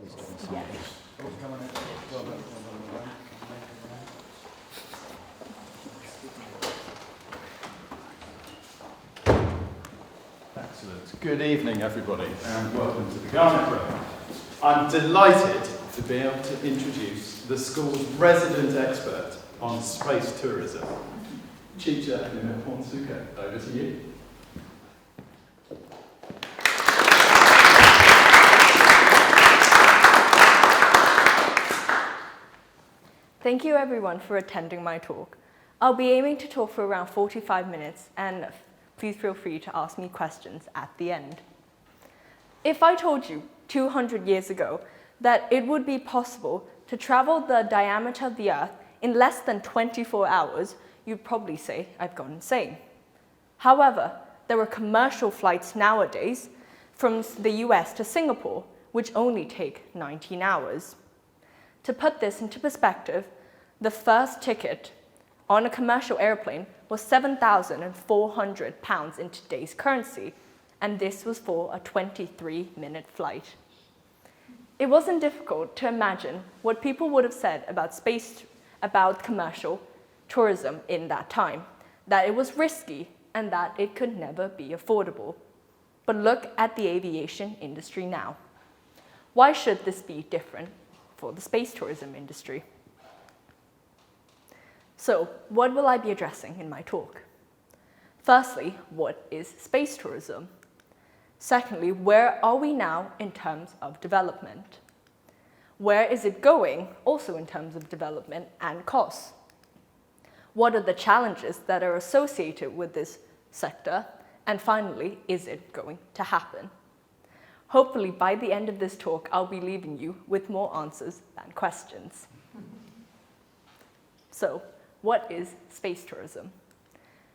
Yeah. Excellent. Good evening, everybody, and welcome to the Garnet Room. I'm delighted to be able to introduce the school's resident expert on space tourism, Chicha. Over to you. Thank you everyone for attending my talk. I'll be aiming to talk for around 45 minutes, and please feel free to ask me questions at the end. If I told you 200 years ago that it would be possible to travel the diameter of the Earth in less than 24 hours, you'd probably say I've gone insane. However, there are commercial flights nowadays from the US to Singapore, which only take 19 hours. To put this into perspective, the first ticket on a commercial airplane was £7,400 in today's currency, and this was for a 23-minute flight. It wasn't difficult to imagine what people would have said about commercial tourism in that time, that it was risky and that it could never be affordable. But look at the aviation industry now. Why should this be different for the space tourism industry? So, what will I be addressing in my talk? Firstly, what is space tourism? Secondly, where are we now in terms of development? Where is it going, also in terms of development and costs? What are the challenges that are associated with this sector? And finally, is it going to happen? Hopefully, by the end of this talk, I'll be leaving you with more answers than questions. So, what is space tourism?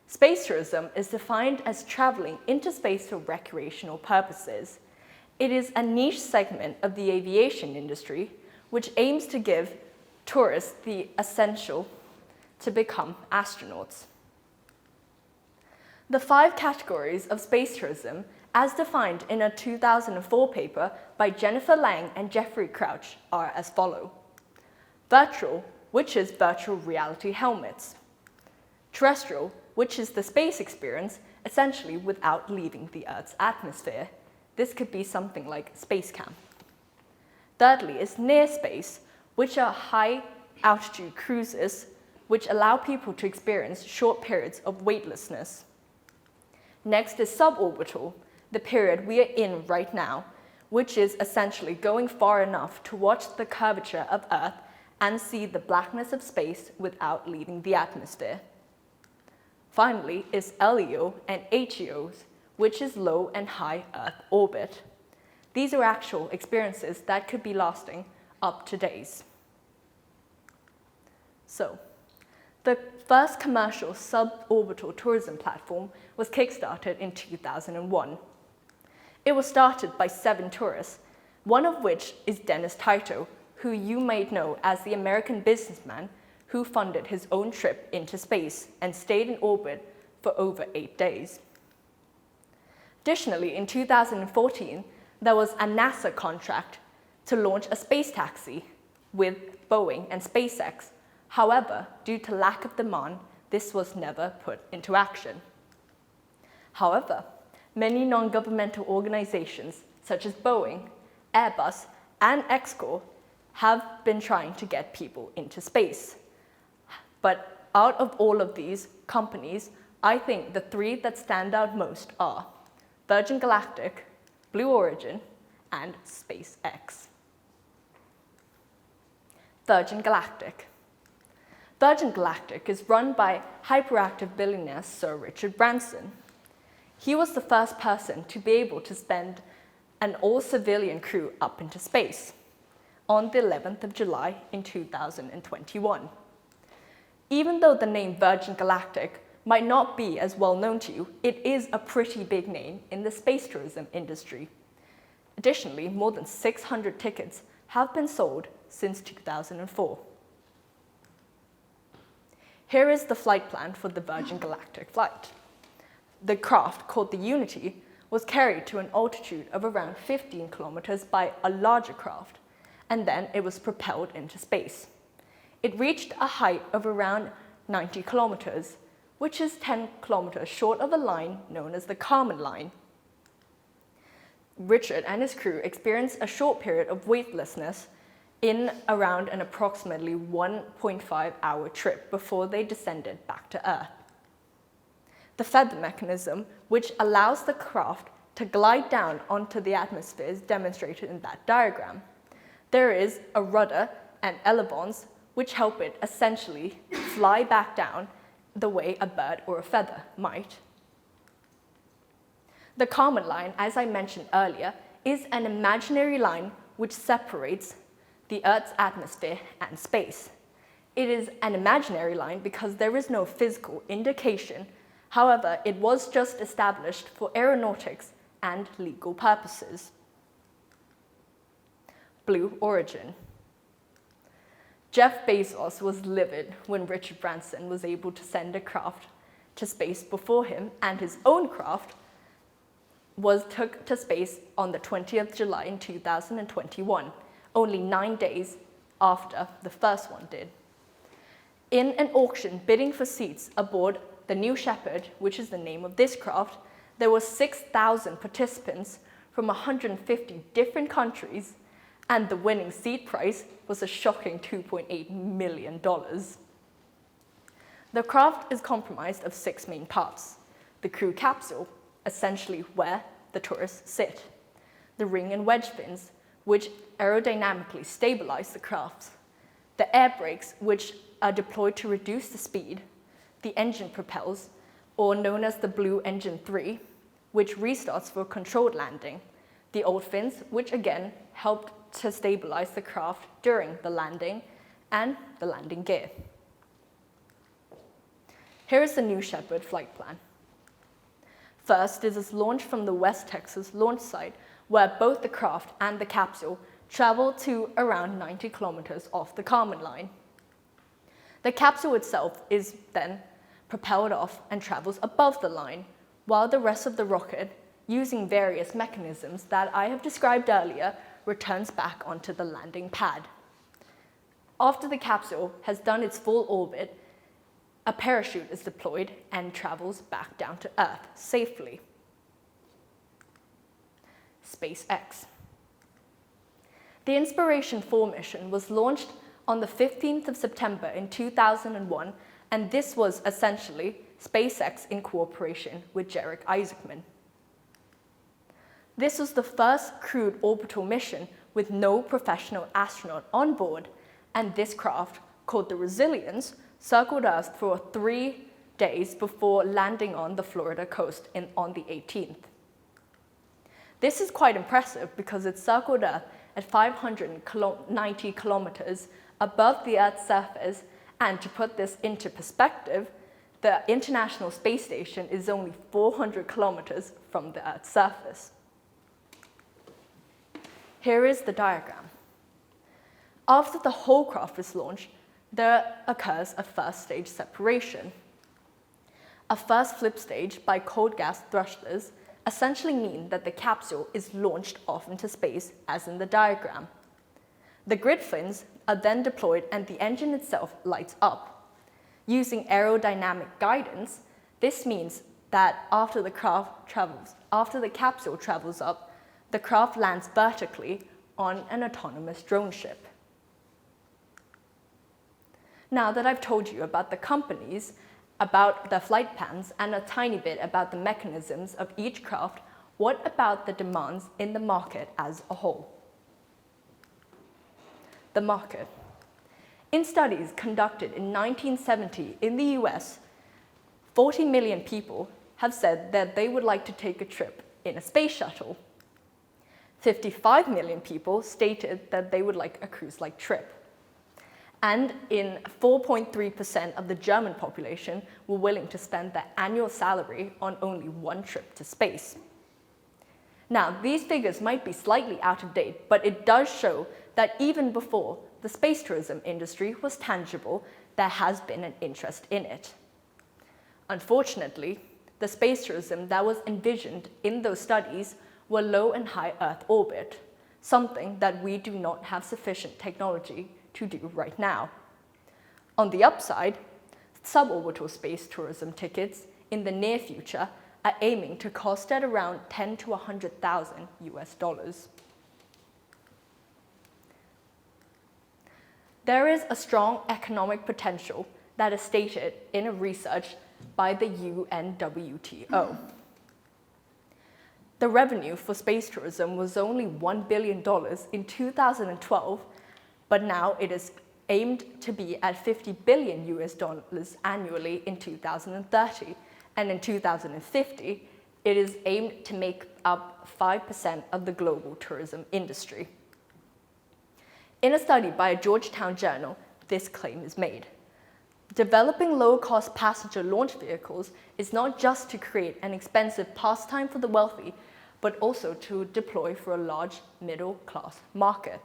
Space tourism is defined as traveling into space for recreational purposes. It is a niche segment of the aviation industry which aims to give tourists the essential to become astronauts. The 5 categories of space tourism, as defined in a 2004 paper by Jennifer Lang and Jeffrey Crouch, are as follow. Virtual, which is virtual reality helmets. Terrestrial, which is the space experience, essentially without leaving the Earth's atmosphere. This could be something like space camp. Thirdly is near space, which are high-altitude cruises, which allow people to experience short periods of weightlessness. Next is suborbital, the period we are in right now, which is essentially going far enough to watch the curvature of Earth and see the blackness of space without leaving the atmosphere. Finally is LEO and HEOs, which is low and high Earth orbit. These are actual experiences that could be lasting up to days. So, the first commercial suborbital tourism platform was kickstarted in 2001. It was started by 7 tourists, one of which is Dennis Tito, who you may know as the American businessman who funded his own trip into space and stayed in orbit for over 8 days. Additionally, in 2014, there was a NASA contract to launch a space taxi with Boeing and SpaceX. However, due to lack of demand, this was never put into action. However, many non-governmental organizations, such as Boeing, Airbus, and XCOR, have been trying to get people into space. But out of all of these companies, I think the 3 that stand out most are Virgin Galactic, Blue Origin, and SpaceX. Virgin Galactic. Virgin Galactic is run by hyperactive billionaire Sir Richard Branson. He was the first person to be able to send an all-civilian crew up into space on the 11th of July in 2021. Even though the name Virgin Galactic might not be as well known to you, it is a pretty big name in the space tourism industry. Additionally, more than 600 tickets have been sold since 2004. Here is the flight plan for the Virgin Galactic flight. The craft, called the Unity, was carried to an altitude of around 15 kilometers by a larger craft, and then it was propelled into space. It reached a height of around 90 kilometers, which is 10 kilometers short of a line known as the Kármán line. Richard and his crew experienced a short period of weightlessness in around an approximately 1.5-hour trip before they descended back to Earth. The feather mechanism, which allows the craft to glide down onto the atmosphere, is demonstrated in that diagram. There is a rudder and elevons, which help it essentially fly back down the way a bird or a feather might. The Kármán line, as I mentioned earlier, is an imaginary line which separates the Earth's atmosphere and space. It is an imaginary line because there is no physical indication. However, it was just established for aeronautics and legal purposes. Blue origin. Jeff Bezos was livid when Richard Branson was able to send a craft to space before him, and his own craft was took to space on the 20th July in 2021, only 9 days after the first one did. In an auction bidding for seats aboard the New Shepard, which is the name of this craft, there were 6,000 participants from 150 different countries, and the winning seat price was a shocking $2.8 million. The craft is comprised of 6 main parts: the crew capsule, essentially where the tourists sit; the ring and wedge fins, which aerodynamically stabilize the craft; the air brakes, which are deployed to reduce the speed; the engine propels, or known as the Blue Engine 3, which restarts for a controlled landing; the old fins, which again helped to stabilize the craft during the landing; and the landing gear. Here is the New Shepard flight plan. First, it is launched from the West Texas launch site, where both the craft and the capsule travel to around 90 kilometers off the Kármán line. The capsule itself is then propelled off and travels above the line, while the rest of the rocket, using various mechanisms that I have described earlier, returns back onto the landing pad. After the capsule has done its full orbit, a parachute is deployed and travels back down to Earth safely. SpaceX. The Inspiration 4 mission was launched on the 15th of September in 2001, and this was essentially SpaceX in cooperation with Jared Isaacman. This was the first crewed orbital mission with no professional astronaut on board, and this craft, called the Resilience, circled Earth for 3 days before landing on the Florida coast on the 18th. This is quite impressive because it circled Earth at 590 kilometers above the Earth's surface, and to put this into perspective, the International Space Station is only 400 kilometers from the Earth's surface. Here is the diagram. After the whole craft is launched, there occurs a first stage separation. A first flip stage by cold gas thrusters essentially mean that the capsule is launched off into space, as in the diagram. The grid fins are then deployed and the engine itself lights up. Using aerodynamic guidance, this means that after the capsule travels up, the craft lands vertically on an autonomous drone ship. Now that I've told you about the companies, about the flight plans, and a tiny bit about the mechanisms of each craft, what about the demands in the market as a whole? The market. In studies conducted in 1970 in the US, 40 million people have said that they would like to take a trip in a space shuttle. 55 million people stated that they would like a cruise-like trip. And 4.3% of the German population were willing to spend their annual salary on only one trip to space. Now, these figures might be slightly out of date, but it does show that even before the space tourism industry was tangible, there has been an interest in it. Unfortunately, the space tourism that was envisioned in those studies were low and high Earth orbit. something that we do not have sufficient technology to do right now. On the upside, suborbital space tourism tickets in the near future are aiming to cost at around 10 to 100,000 US dollars. There is a strong economic potential that is stated in a research by the UNWTO. The revenue for space tourism was only $1 billion in 2012, but now it is aimed to be at 50 billion US dollars annually in 2030, and in 2050, it is aimed to make up 5% of the global tourism industry. In a study by a Georgetown journal, this claim is made. Developing low-cost passenger launch vehicles is not just to create an expensive pastime for the wealthy, but also to deploy for a large middle-class market.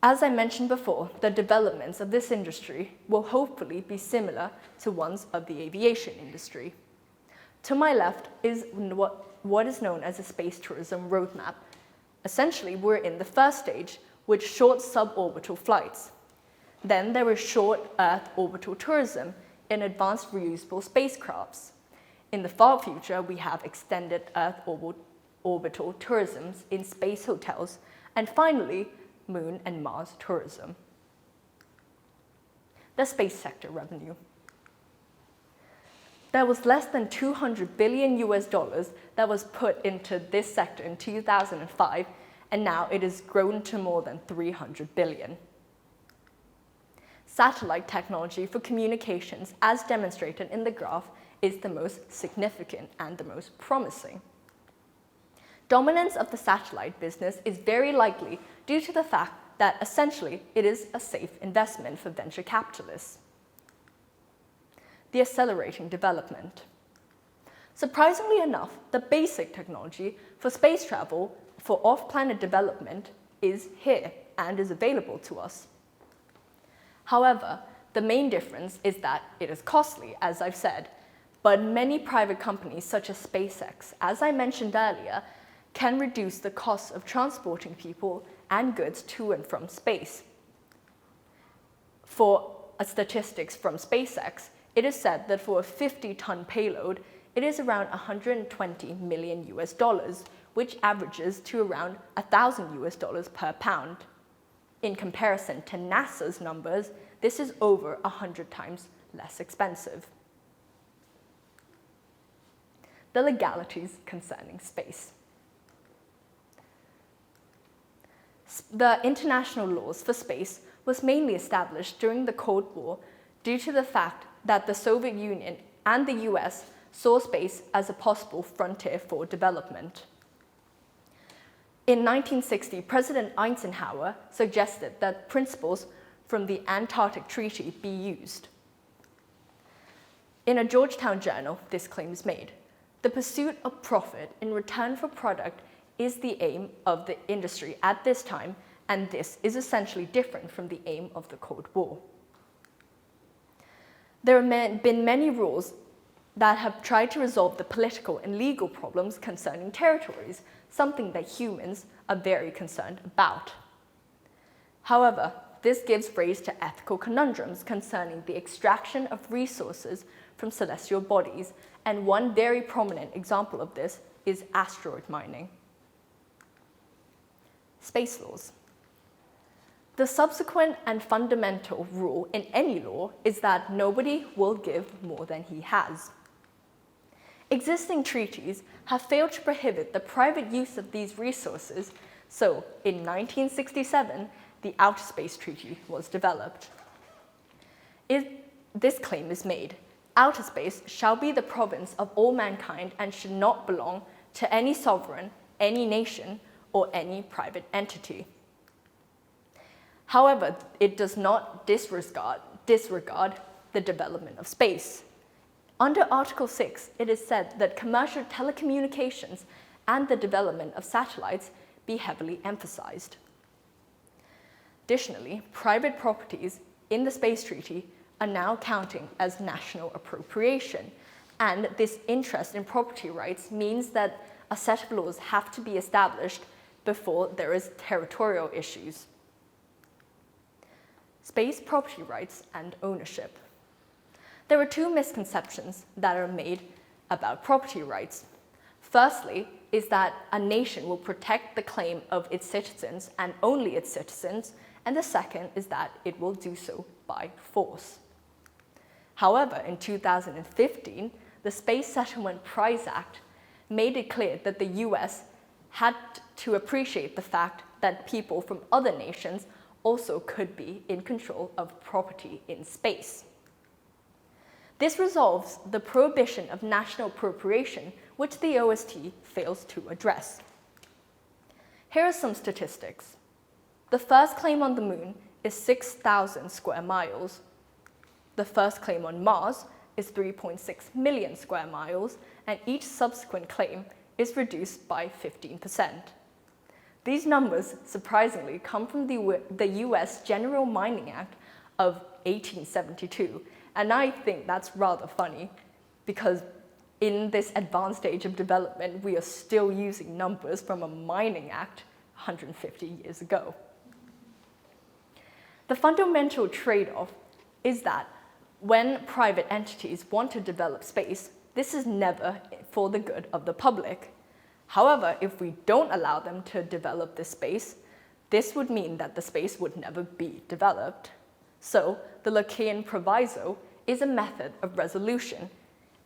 As I mentioned before, the developments of this industry will hopefully be similar to ones of the aviation industry. To my left is what is known as a space tourism roadmap. Essentially, we're in the first stage, with short suborbital flights. Then there is short Earth orbital tourism in advanced reusable spacecrafts. In the far future, we have extended Earth orbital tourism in space hotels, and finally, Moon and Mars tourism. The space sector revenue. There was less than 200 billion US dollars that was put into this sector in 2005, and now it has grown to more than 300 billion. Satellite technology for communications, as demonstrated in the graph, is the most significant and the most promising. Dominance of the satellite business is very likely due to the fact that essentially it is a safe investment for venture capitalists. The accelerating development. Surprisingly enough, the basic technology for space travel for off-planet development is here and is available to us. However, the main difference is that it is costly, as I've said, but many private companies such as SpaceX, as I mentioned earlier, can reduce the cost of transporting people and goods to and from space. For statistics from SpaceX, it is said that for a 50-ton payload, it is around 120 million US dollars, which averages to around 1,000 US dollars per pound. In comparison to NASA's numbers, this is over 100 times less expensive. The legalities concerning space. The international laws for space was mainly established during the Cold War due to the fact that the Soviet Union and the US saw space as a possible frontier for development. In 1960, President Eisenhower suggested that principles from the Antarctic Treaty be used. In a Georgetown journal, this claim is made. The pursuit of profit in return for product is the aim of the industry at this time, and this is essentially different from the aim of the Cold War. There have been many rules that have tried to resolve the political and legal problems concerning territories, something that humans are very concerned about. However, this gives rise to ethical conundrums concerning the extraction of resources from celestial bodies, and one very prominent example of this is asteroid mining. Space laws. The subsequent and fundamental rule in any law is that nobody will give more than he has. Existing treaties have failed to prohibit the private use of these resources, so in 1967, the Outer Space Treaty was developed. This claim is made: outer space shall be the province of all mankind and should not belong to any sovereign, any nation, or any private entity. However, it does not disregard the development of space. Under Article 6, it is said that commercial telecommunications and the development of satellites be heavily emphasized. Additionally, private properties in the Space Treaty are now counting as national appropriation, and this interest in property rights means that a set of laws have to be established before there is territorial issues. Space property rights and ownership. There are two misconceptions that are made about property rights. Firstly, is that a nation will protect the claim of its citizens and only its citizens, and the second is that it will do so by force. However, in 2015, the Space Settlement Prize Act made it clear that the US had to appreciate the fact that people from other nations also could be in control of property in space. This resolves the prohibition of national appropriation, which the OST fails to address. Here are some statistics. The first claim on the moon is 6,000 square miles. The first claim on Mars is 3.6 million square miles, and each subsequent claim is reduced by 15%. These numbers, surprisingly, come from the US General Mining Act of 1872, and I think that's rather funny because in this advanced stage of development, we are still using numbers from a mining act 150 years ago. The fundamental trade-off is that when private entities want to develop space, this is never for the good of the public. However, if we don't allow them to develop this space, this would mean that the space would never be developed. So, the Lacan proviso is a method of resolution,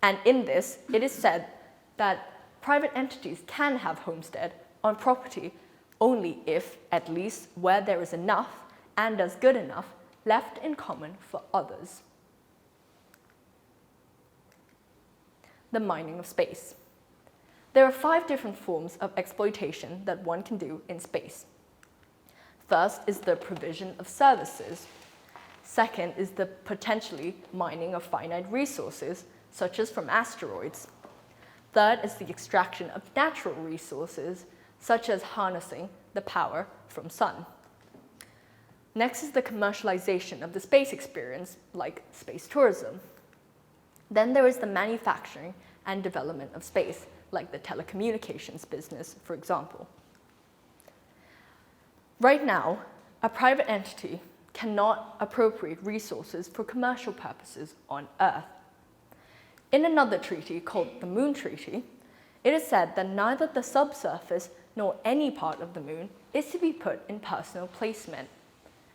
and in this, it is said that private entities can have homestead on property only if, at least where there is enough and as good enough, left in common for others. The mining of space. There are 5 different forms of exploitation that one can do in space. First is the provision of services. Second is the potentially mining of finite resources, such as from asteroids. Third is the extraction of natural resources, such as harnessing the power from sun. Next is the commercialization of the space experience, like space tourism. Then there is the manufacturing and development of space, like the telecommunications business, for example. Right now, a private entity cannot appropriate resources for commercial purposes on Earth. In another treaty called the Moon Treaty, it is said that neither the subsurface nor any part of the moon is to be put in personal placement.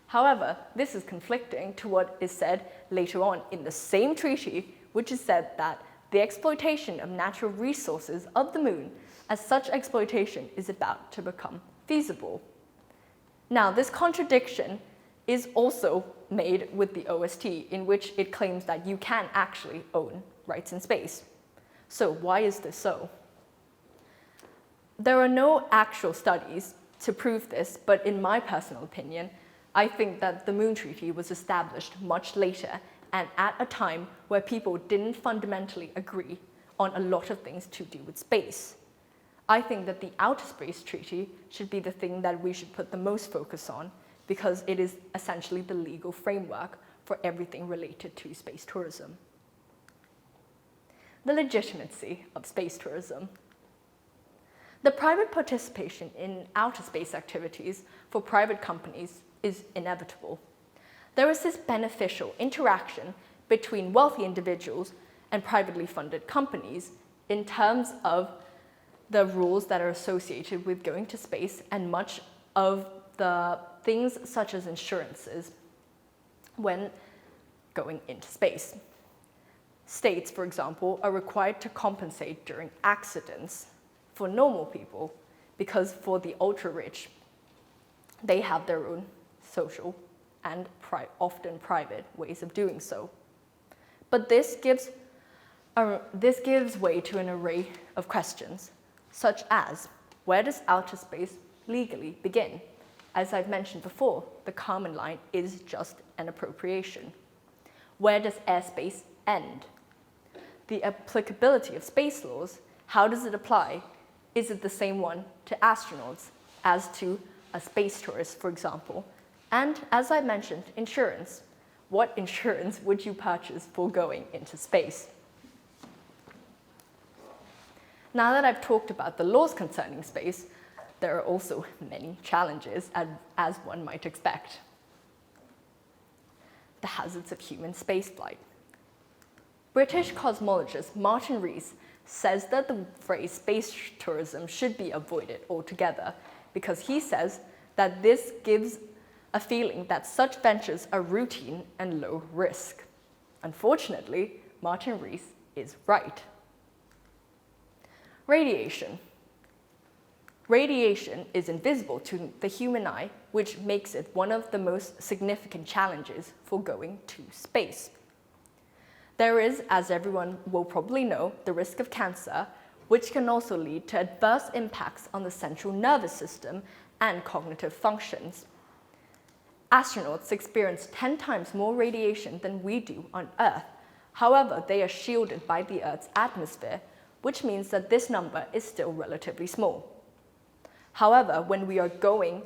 However, this is conflicting to what is said later on in the same treaty, which is said that the exploitation of natural resources of the moon, as such exploitation is about to become feasible. Now, this contradiction is also made with the OST, in which it claims that you can actually own rights in space. So why is this so? There are no actual studies to prove this, but in my personal opinion, I think that the Moon Treaty was established much later and at a time where people didn't fundamentally agree on a lot of things to do with space. I think that the Outer Space Treaty should be the thing that we should put the most focus on, because it is essentially the legal framework for everything related to space tourism. The legitimacy of space tourism. The private participation in outer space activities for private companies is inevitable. There is this beneficial interaction between wealthy individuals and privately funded companies in terms of the rules that are associated with going to space and much of the things such as insurances when going into space. States, for example, are required to compensate during accidents for normal people, because for the ultra-rich, they have their own social and often private ways of doing so. But this gives way to an array of questions, such as, where does outer space legally begin? As I've mentioned before, the Kármán line is just an appropriation. Where does airspace end? The applicability of space laws, how does it apply? Is it the same one to astronauts as to a space tourist, for example? And as I mentioned, insurance. What insurance would you purchase for going into space? Now that I've talked about the laws concerning space, there are also many challenges, as one might expect. The hazards of human spaceflight. British cosmologist Martin Rees says that the phrase space tourism should be avoided altogether because he says that this gives a feeling that such ventures are routine and low risk. Unfortunately, Martin Rees is right. Radiation. Radiation is invisible to the human eye, which makes it one of the most significant challenges for going to space. There is, as everyone will probably know, the risk of cancer, which can also lead to adverse impacts on the central nervous system and cognitive functions. Astronauts experience 10 times more radiation than we do on Earth. However, they are shielded by the Earth's atmosphere, which means that this number is still relatively small. However, when we are going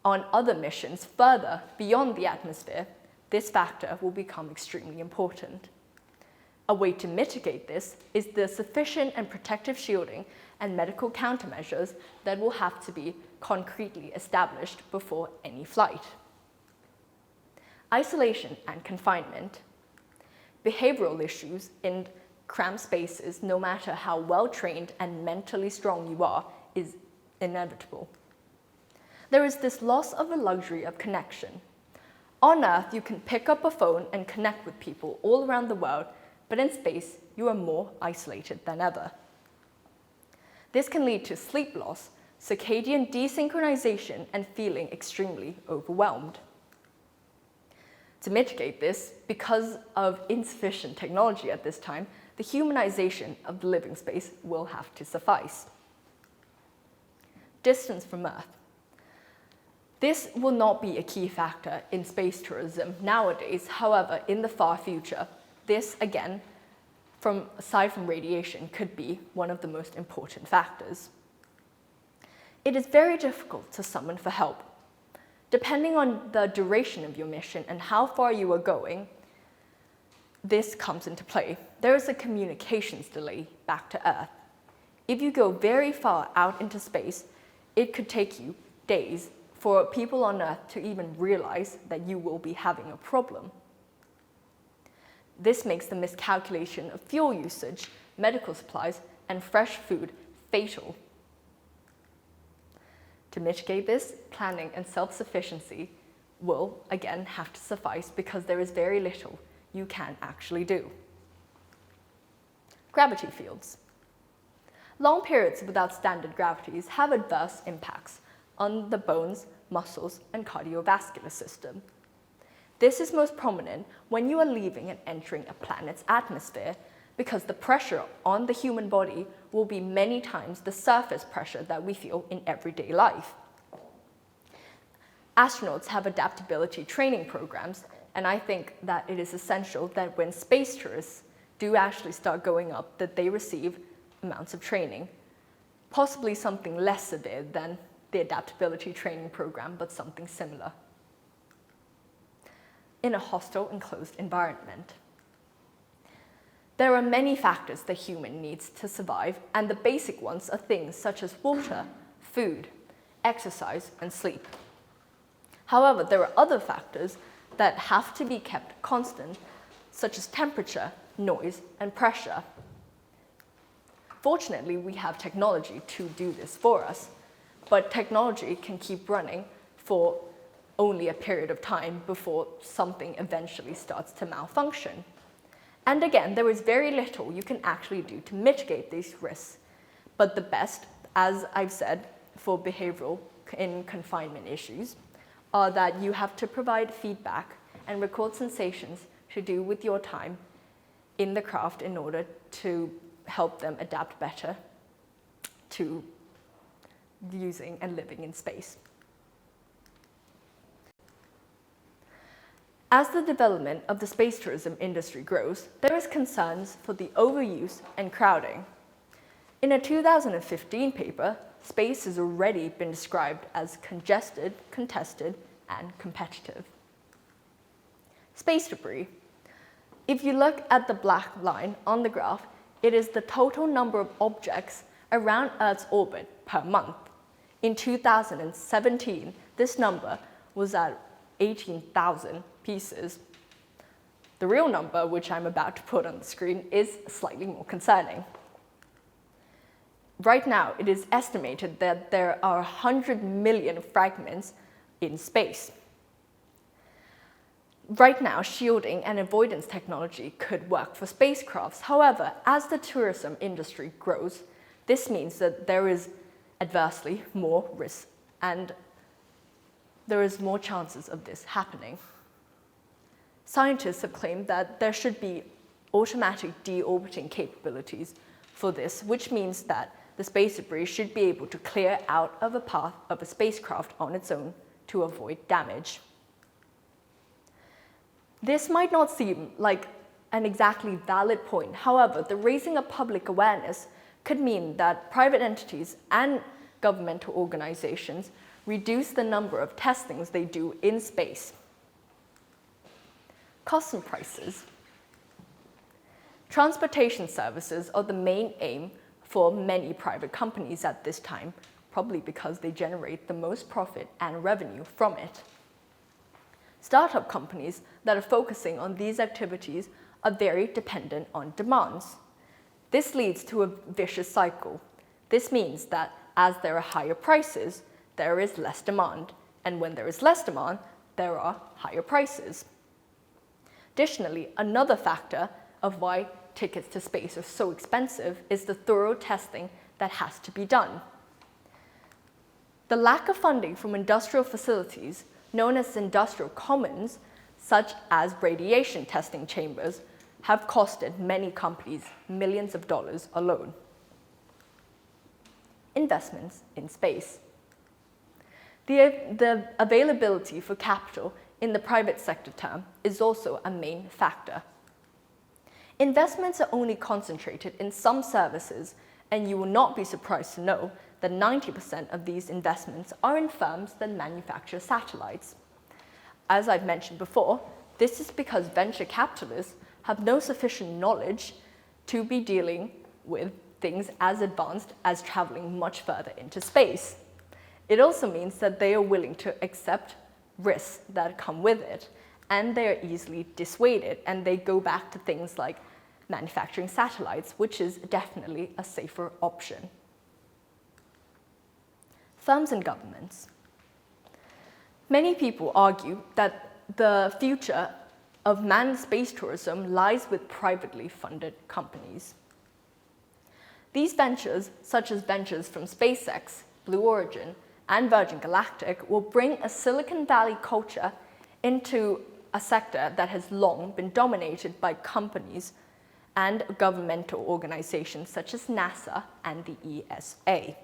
on other missions further beyond the atmosphere, this factor will become extremely important. A way to mitigate this is the sufficient and protective shielding and medical countermeasures that will have to be concretely established before any flight. Isolation and confinement. Behavioral issues in cramped spaces, no matter how well-trained and mentally strong you are, is inevitable. There is this loss of the luxury of connection. On Earth, you can pick up a phone and connect with people all around the world, but in space, you are more isolated than ever. This can lead to sleep loss, circadian desynchronization, and feeling extremely overwhelmed. To mitigate this, because of insufficient technology at this time, the humanization of the living space will have to suffice. Distance from Earth. This will not be a key factor in space tourism nowadays. However, in the far future, this, again, aside from radiation, could be one of the most important factors. It is very difficult to summon for help. Depending on the duration of your mission and how far you are going, this comes into play. There is a communications delay back to Earth. If you go very far out into space, it could take you days for people on Earth to even realize that you will be having a problem. This makes the miscalculation of fuel usage, medical supplies, and fresh food fatal. To mitigate this, planning and self-sufficiency will, again, have to suffice because there is very little you can actually do. Gravity fields. Long periods without standard gravities have adverse impacts on the bones, muscles, and cardiovascular system. This is most prominent when you are leaving and entering a planet's atmosphere because the pressure on the human body will be many times the surface pressure that we feel in everyday life. Astronauts have adaptability training programs, and I think that it is essential that when space tourists do actually start going up, that they receive amounts of training, possibly something less severe than the adaptability training program, but something similar. In a hostile, enclosed environment. There are many factors the human needs to survive, and the basic ones are things such as water, food, exercise, and sleep. However, there are other factors that have to be kept constant, such as temperature, noise, and pressure. Fortunately, we have technology to do this for us, but technology can keep running for only a period of time before something eventually starts to malfunction. And again, there is very little you can actually do to mitigate these risks. But the best, as I've said, for behavioral in confinement issues, are that you have to provide feedback and record sensations to do with your time in the craft in order to help them adapt better to using and living in space. As the development of the space tourism industry grows, there is concerns for the overuse and crowding. In a 2015 paper, space has already been described as congested, contested, and competitive. Space debris. If you look at the black line on the graph, it is the total number of objects around Earth's orbit per month. In 2017, this number was at 18,000 pieces. The real number, which I'm about to put on the screen, is slightly more concerning. Right now, it is estimated that there are 100 million fragments in space. Right now, shielding and avoidance technology could work for spacecrafts. However, as the tourism industry grows, this means that there is adversely more risk and there is more chances of this happening. Scientists have claimed that there should be automatic deorbiting capabilities for this, which means that the space debris should be able to clear out of a path of a spacecraft on its own to avoid damage. This might not seem like an exactly valid point. However, the raising of public awareness could mean that private entities and governmental organizations reduce the number of testings they do in space. Costs and prices. Transportation services are the main aim for many private companies at this time, probably because they generate the most profit and revenue from it. Startup companies that are focusing on these activities are very dependent on demands. This leads to a vicious cycle. This means that as there are higher prices, there is less demand, and when there is less demand, there are higher prices. Additionally, another factor of why tickets to space are so expensive is the thorough testing that has to be done. The lack of funding from industrial facilities, known as industrial commons, such as radiation testing chambers, have costed many companies millions of dollars alone. Investments in space. The availability for capital in the private sector term is also a main factor. Investments are only concentrated in some services, and you will not be surprised to know that 90% of these investments are in firms that manufacture satellites. As I've mentioned before, this is because venture capitalists have no sufficient knowledge to be dealing with things as advanced as traveling much further into space. It also means that they are willing to accept risks that come with it, and they are easily dissuaded, and they go back to things like manufacturing satellites, which is definitely a safer option. Firms and governments. Many people argue that the future of manned space tourism lies with privately funded companies. These ventures, such as ventures from SpaceX, Blue Origin, and Virgin Galactic, will bring a Silicon Valley culture into a sector that has long been dominated by companies and governmental organizations such as NASA and the ESA.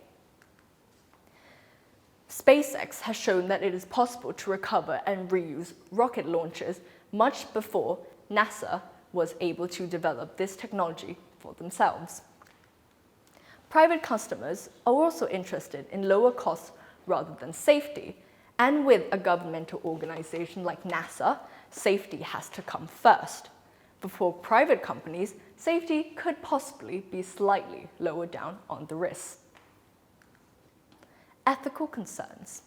SpaceX has shown that it is possible to recover and reuse rocket launchers much before NASA was able to develop this technology for themselves. Private customers are also interested in lower costs rather than safety, and with a governmental organization like NASA, safety has to come first. Before private companies, safety could possibly be slightly lower down on the risks. Ethical concerns.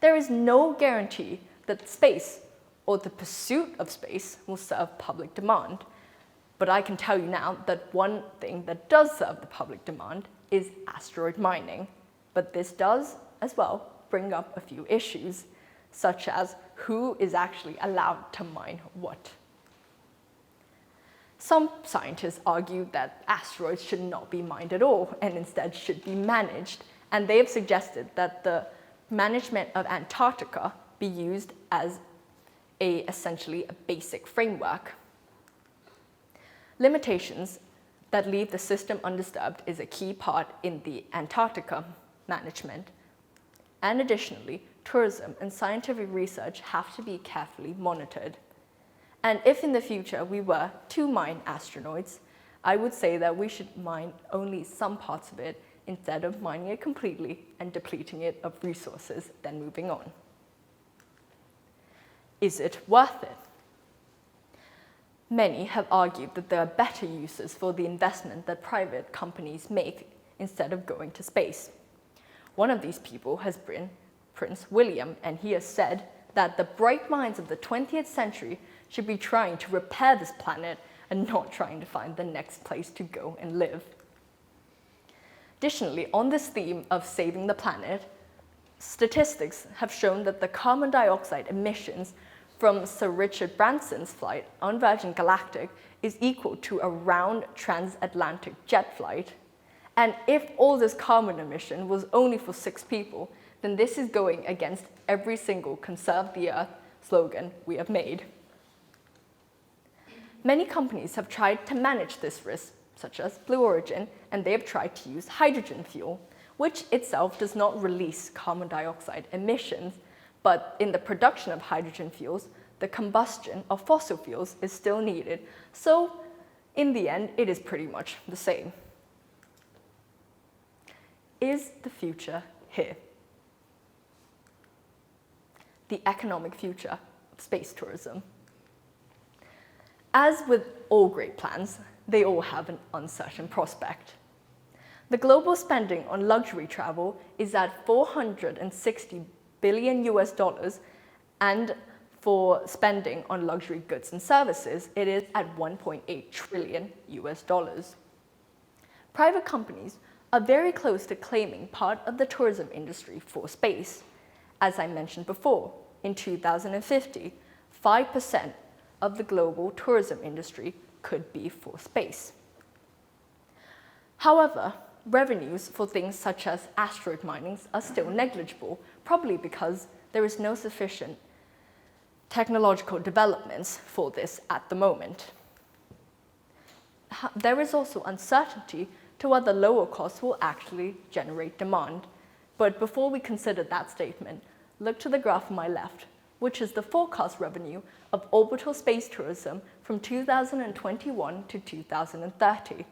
There is no guarantee that space or the pursuit of space will serve public demand. But I can tell you now that one thing that does serve the public demand is asteroid mining. But this does, as well, bring up a few issues, such as who is actually allowed to mine what. Some scientists argue that asteroids should not be mined at all and instead should be managed, and they have suggested that the management of Antarctica be used as essentially a basic framework. Limitations that leave the system undisturbed is a key part in the Antarctica management. And additionally, tourism and scientific research have to be carefully monitored. And if in the future we were to mine asteroids, I would say that we should mine only some parts of it instead of mining it completely and depleting it of resources, then moving on. Is it worth it? Many have argued that there are better uses for the investment that private companies make instead of going to space. One of these people has been Prince William, and he has said that the bright minds of the 20th century should be trying to repair this planet and not trying to find the next place to go and live. Additionally, on this theme of saving the planet, statistics have shown that the carbon dioxide emissions from Sir Richard Branson's flight on Virgin Galactic is equal to a round transatlantic jet flight. And if all this carbon emission was only for 6 people, then this is going against every single Conserve the Earth slogan we have made. Many companies have tried to manage this risk, such as Blue Origin, and they have tried to use hydrogen fuel, which itself does not release carbon dioxide emissions, but in the production of hydrogen fuels, the combustion of fossil fuels is still needed. So in the end, it is pretty much the same. Is the future here? The economic future of space tourism. As with all great plans, they all have an uncertain prospect. The global spending on luxury travel is at $460 billion US, and for spending on luxury goods and services, it is at $1.8 trillion US. Private companies are very close to claiming part of the tourism industry for space. As I mentioned before, in 2050, 5% of the global tourism industry could be for space. However, revenues for things such as asteroid mining are still negligible, probably because there is no sufficient technological developments for this at the moment. There is also uncertainty to whether lower costs will actually generate demand. But before we consider that statement, look to the graph on my left, which is the forecast revenue of orbital space tourism from 2021 to 2030.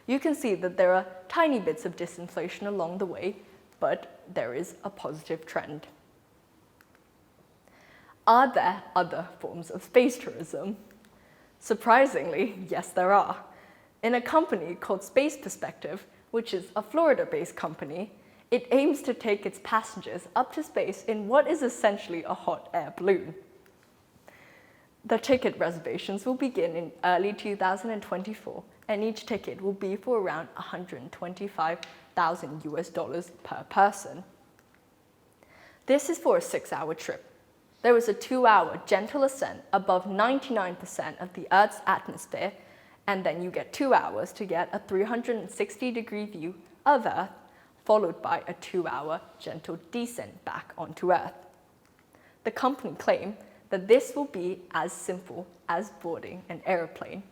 You can see that there are tiny bits of disinflation along the way, but there is a positive trend. Are there other forms of space tourism? Surprisingly, yes, there are. In a company called Space Perspective, which is a Florida-based company, it aims to take its passengers up to space in what is essentially a hot air balloon. The ticket reservations will begin in early 2024, and each ticket will be for around $125,000 US per person. This is for a 6-hour trip. There is a 2-hour gentle ascent above 99% of the Earth's atmosphere, and then you get 2 hours to get a 360-degree view of Earth, followed by a 2-hour gentle descent back onto Earth. The company claims that this will be as simple as boarding an airplane.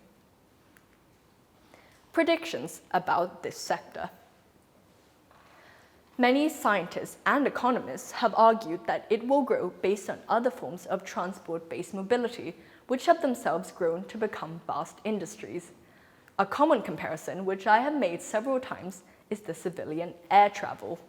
Predictions about this sector. Many scientists and economists have argued that it will grow based on other forms of transport-based mobility, which have themselves grown to become vast industries. A common comparison, which I have made several times, is the civilian air travel.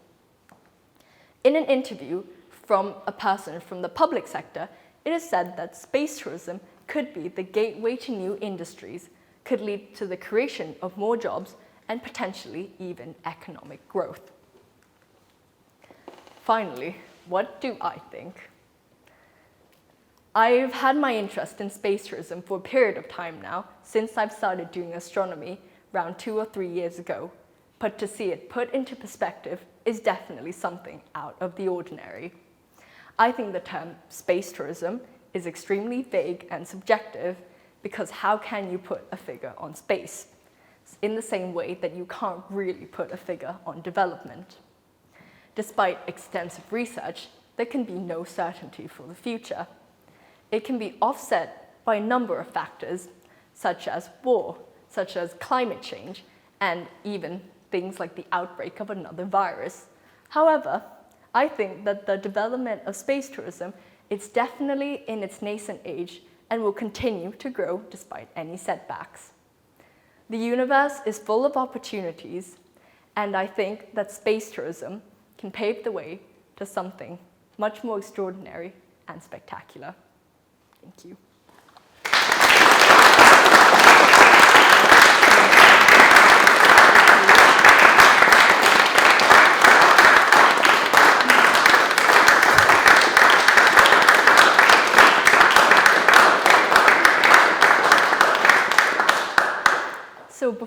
In an interview from a person from the public sector, it is said that space tourism could be the gateway to new industries, could lead to the creation of more jobs, and potentially even economic growth. Finally, what do I think? I've had my interest in space tourism for a period of time now, since I've started doing astronomy around 2 or 3 years ago. But to see it put into perspective is definitely something out of the ordinary. I think the term space tourism is extremely vague and subjective, because how can you put a figure on space? In the same way that you can't really put a figure on development. Despite extensive research, there can be no certainty for the future. It can be offset by a number of factors, such as war, such as climate change, and even things like the outbreak of another virus. However, I think that the development of space tourism is definitely in its nascent age and will continue to grow despite any setbacks. The universe is full of opportunities, and I think that space tourism can pave the way to something much more extraordinary and spectacular. Thank you.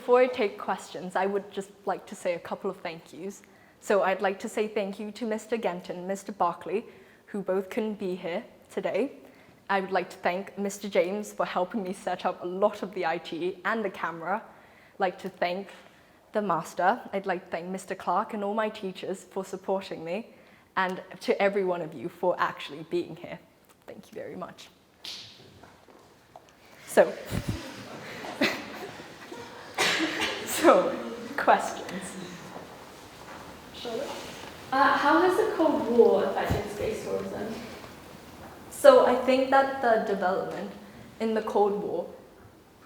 before I take questions, I would just like to say a couple of thank yous. So I'd like to say thank you to Mr. Genton and Mr. Barkley, who both couldn't be here today. I would like to thank Mr. James for helping me set up a lot of the IT and the camera. I'd like to thank the master. I'd like to thank Mr. Clark and all my teachers for supporting me, and to every one of you for actually being here. Thank you very much. So, questions. Charlotte? How has the Cold War affected space tourism? So I think that the development in the Cold War,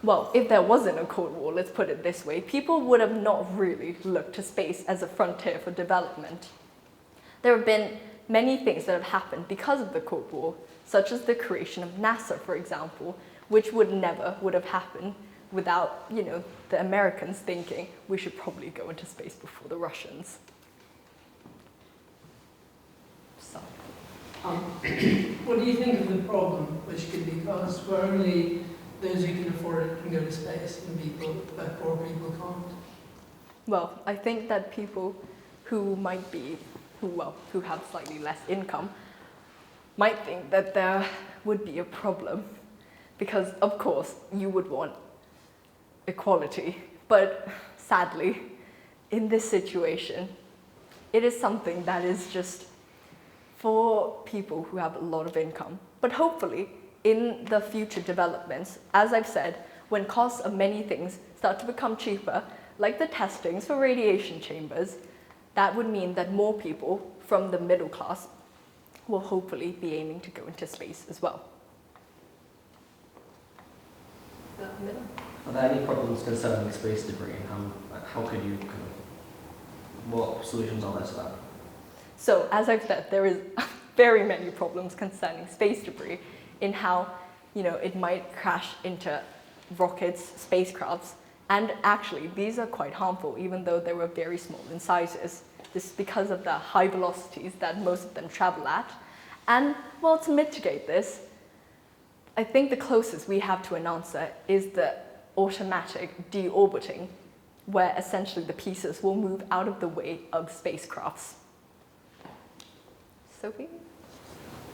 well, if there wasn't a Cold War, let's put it this way, people would have not really looked to space as a frontier for development. There have been many things that have happened because of the Cold War, such as the creation of NASA, for example, which would have happened without, the Americans thinking we should probably go into space before the Russians. So. What do you think of the problem, which could be caused where only those who can afford it can go to space and poor people can't? Well, I think that people who who have slightly less income might think that there would be a problem, because of course you would want equality, but sadly, in this situation, it is something that is just for people who have a lot of income. But hopefully, in the future developments, as I've said, when costs of many things start to become cheaper, like the testings for radiation chambers, that would mean that more people from the middle class will hopefully be aiming to go into space as well. Are there any problems concerning space debris, and how could you what solutions are there to that? So, as I've said, there is very many problems concerning space debris in how, it might crash into rockets, spacecrafts, and actually these are quite harmful even though they were very small in sizes. This is because of the high velocities that most of them travel at. And, well, to mitigate this, I think the closest we have to an answer is the automatic deorbiting, where essentially the pieces will move out of the way of spacecrafts. Sophie?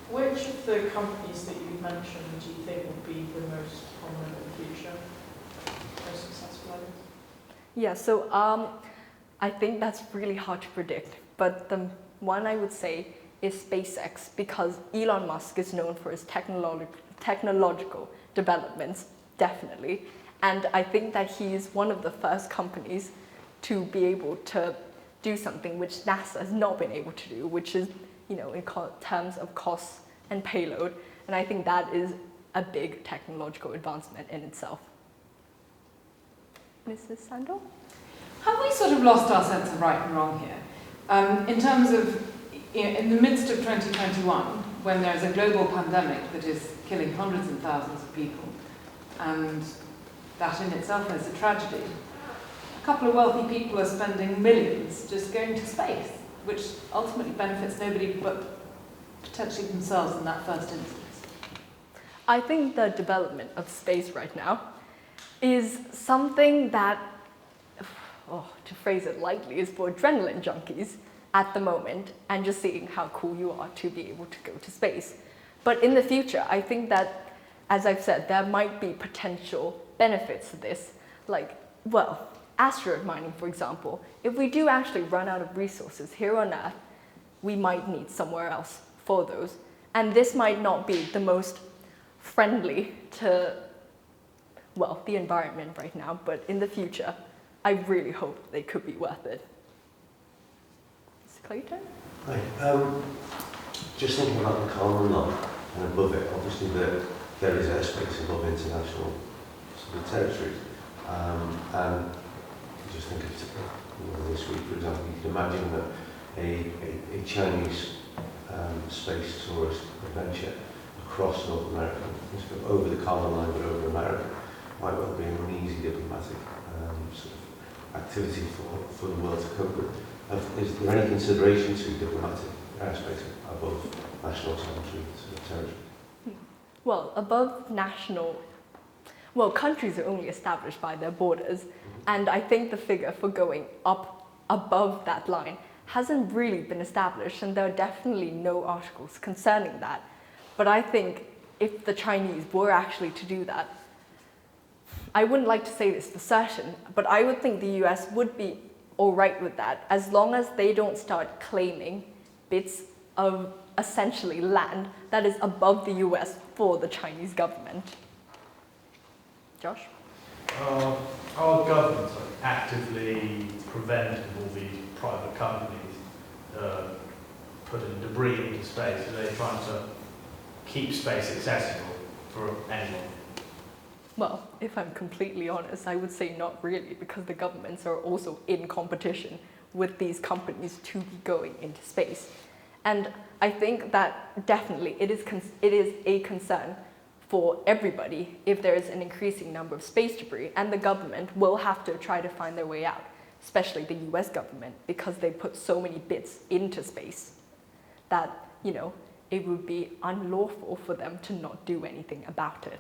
Which of the companies that you mentioned do you think will be the most prominent in the future? Most successful, I guess? Yeah, so I think that's really hard to predict, but the one I would say is SpaceX, because Elon Musk is known for his technological developments, definitely, and I think that he's one of the first companies to be able to do something which NASA has not been able to do, which is, in terms of costs and payload, and I think that is a big technological advancement in itself. Mrs. Sandel? Have we sort of lost our sense of right and wrong here? In terms of, in the midst of 2021, when there's a global pandemic that is killing hundreds and thousands of people, and that in itself is a tragedy, a couple of wealthy people are spending millions just going to space, which ultimately benefits nobody but potentially themselves in that first instance. I think the development of space right now is something that, to phrase it lightly, is for adrenaline junkies at the moment, and just seeing how cool you are to be able to go to space. But in the future, I think that, as I've said, there might be potential benefits to this, like, asteroid mining, for example. If we do actually run out of resources here on Earth, we might need somewhere else for those. And this might not be the most friendly to, the environment right now, but in the future, I really hope they could be worth it. Mr. Clayton? Hi. Just thinking about the Kármán line and above it, obviously there is airspace above international sort of territories. And just think of this week, for example, you can imagine that a Chinese space tourist adventure across North America, over the Kármán line but over America, might well be an easy diplomatic sort of activity for the world to cope with. Is there any consideration to diplomatic airspace above national territory? Well, above national, Well, countries are only established by their borders, and I think the figure for going up above that line hasn't really been established, and there are definitely no articles concerning that. But I think if the Chinese were actually to do that, I wouldn't like to say this for certain, but I would think the US would be all right with that, as long as they don't start claiming bits of essentially land that is above the US for the Chinese government. Josh? Our governments are actively preventing all these private companies putting debris into space. Are they trying to keep space accessible for anyone? Well, if I'm completely honest, I would say not really, because the governments are also in competition with these companies to be going into space. And I think that definitely it is a concern for everybody if there is an increasing number of space debris, and the government will have to try to find their way out, especially the US government, because they put so many bits into space that, you know, it would be unlawful for them to not do anything about it.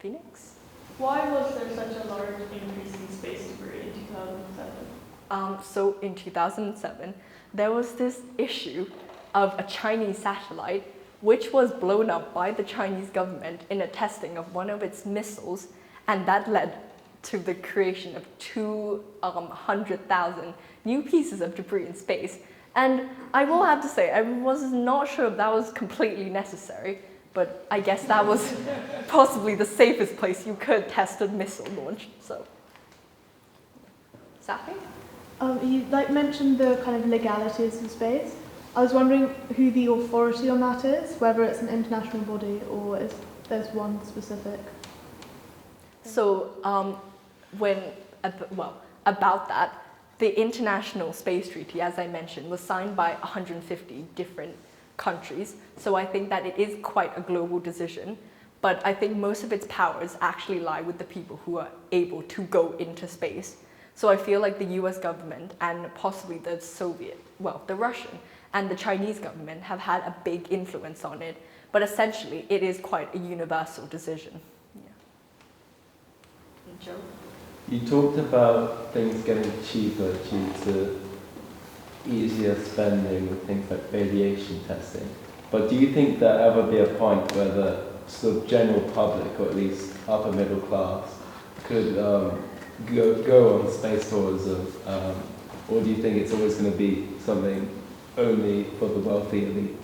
Phoenix? Why was there such a large increase in space debris in 2007? So in 2007, there was this issue of a Chinese satellite which was blown up by the Chinese government in a testing of one of its missiles, and that led to the creation of 200,000 new pieces of debris in space. And I will have to say, I was not sure if that was completely necessary, but I guess that was possibly the safest place you could test a missile launch. So, Safi? You mentioned the kind of legalities of space. I was wondering who the authority on that is, whether it's an international body or if there's one specific. So, about that, the International Space Treaty, as I mentioned, was signed by 150 different countries. So I think that it is quite a global decision, but I think most of its powers actually lie with the people who are able to go into space. So I feel like the US government and possibly the the Russian and the Chinese government have had a big influence on it, but essentially it is quite a universal decision. Yeah. Joe? You talked about things getting cheaper due to easier spending with things like radiation testing. But do you think there'll ever be a point where the sort of general public, or at least upper middle class, could go on space tourism? Or do you think it's always going to be something only for the wealthy elite?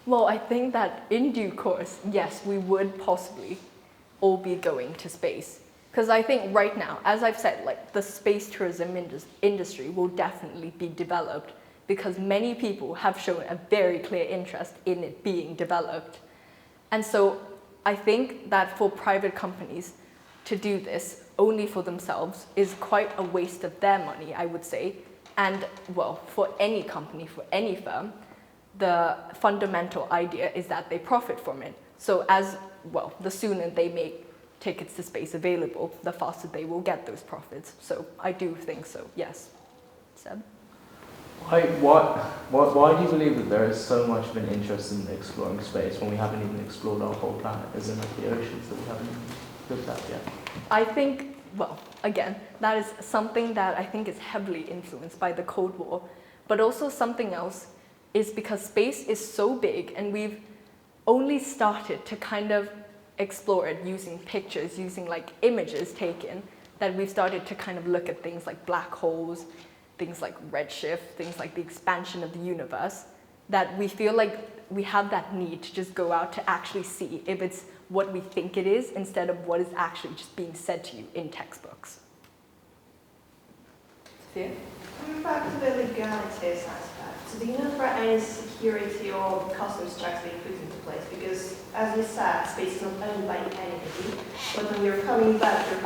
Well, I think that in due course, yes, we would possibly all be going to space. Because I think right now, as I've said, the space tourism industry will definitely be developed because many people have shown a very clear interest in it being developed. And so I think that for private companies to do this only for themselves is quite a waste of their money, I would say. And well, for any company, for any firm, the fundamental idea is that they profit from it. So the sooner they make tickets to space available, the faster they will get those profits. So I do think so, yes. Seb? Why do you believe that there is so much of an interest in exploring space when we haven't even explored our whole planet, as in the oceans that we haven't looked at yet? I think, again, that is something that I think is heavily influenced by the Cold War, but also something else is because space is so big and we've only started to kind of explore it using pictures, using images taken, that we've started to kind of look at things like black holes, things like redshift, things like the expansion of the universe, that we feel like we have that need to just go out to actually see if it's what we think it is instead of what is actually just being said to you in textbooks. Yeah. Coming back to the legalities aspect, so do you know if there are any security or customs checks being put into place? Because, as you said, space is not owned by anybody, but when you're coming back in a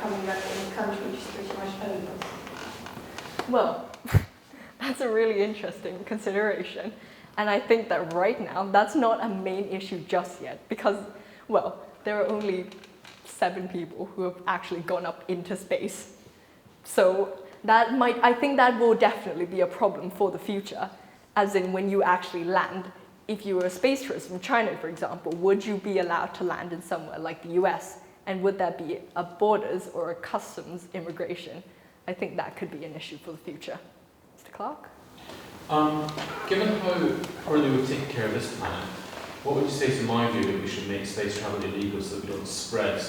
country which is pretty much owned. Well, that's a really interesting consideration. And I think that right now, that's not a main issue just yet, because, there are only 7 people who have actually gone up into space. So I think that will definitely be a problem for the future, as in when you actually land. If you were a space tourist from China, for example, would you be allowed to land in somewhere like the US And would there be a borders or a customs immigration? I think that could be an issue for the future. Mr. Clark? Given how poorly we take care of this planet, what would you say to my view that we should make space travel illegal so that we don't spread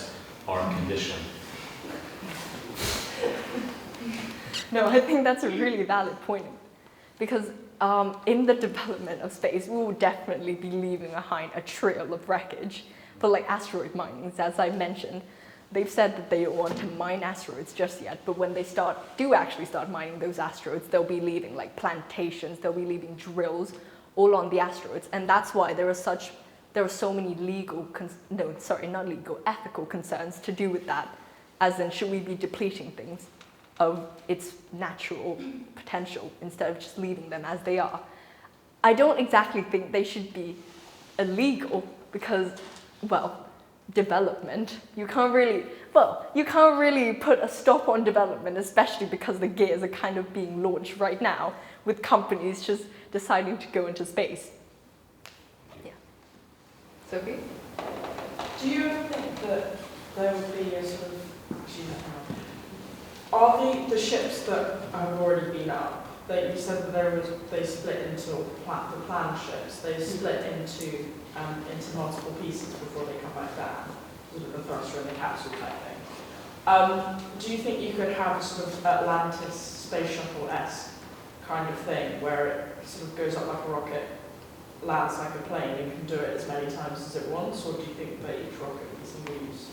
our condition? No, I think that's a really valid point. Because in the development of space, we will definitely be leaving behind a trail of wreckage. For like asteroid minings, as I mentioned, they've said that they don't want to mine asteroids just yet, but when they do actually start mining those asteroids, they'll be leaving like plantations, they'll be leaving drills all on the asteroids, and that's why there are so many ethical concerns to do with that, as in should we be depleting things of its natural potential instead of just leaving them as they are. I don't exactly think they should be illegal because, well, development, you can't really put a stop on development, especially because the gears are kind of being launched right now with companies just deciding to go into space. Yeah. Sophie? Do you ever think that there would be a sort of, are the ships that have already been up, that you said that they split into the planned ships, they split into multiple pieces before they come back down, sort of the thruster and the capsule type thing. Do you think you could have a sort of Atlantis space shuttle-esque kind of thing where it sort of goes up like a rocket, lands like a plane, and can do it as many times as it wants, or do you think that each rocket needs some use?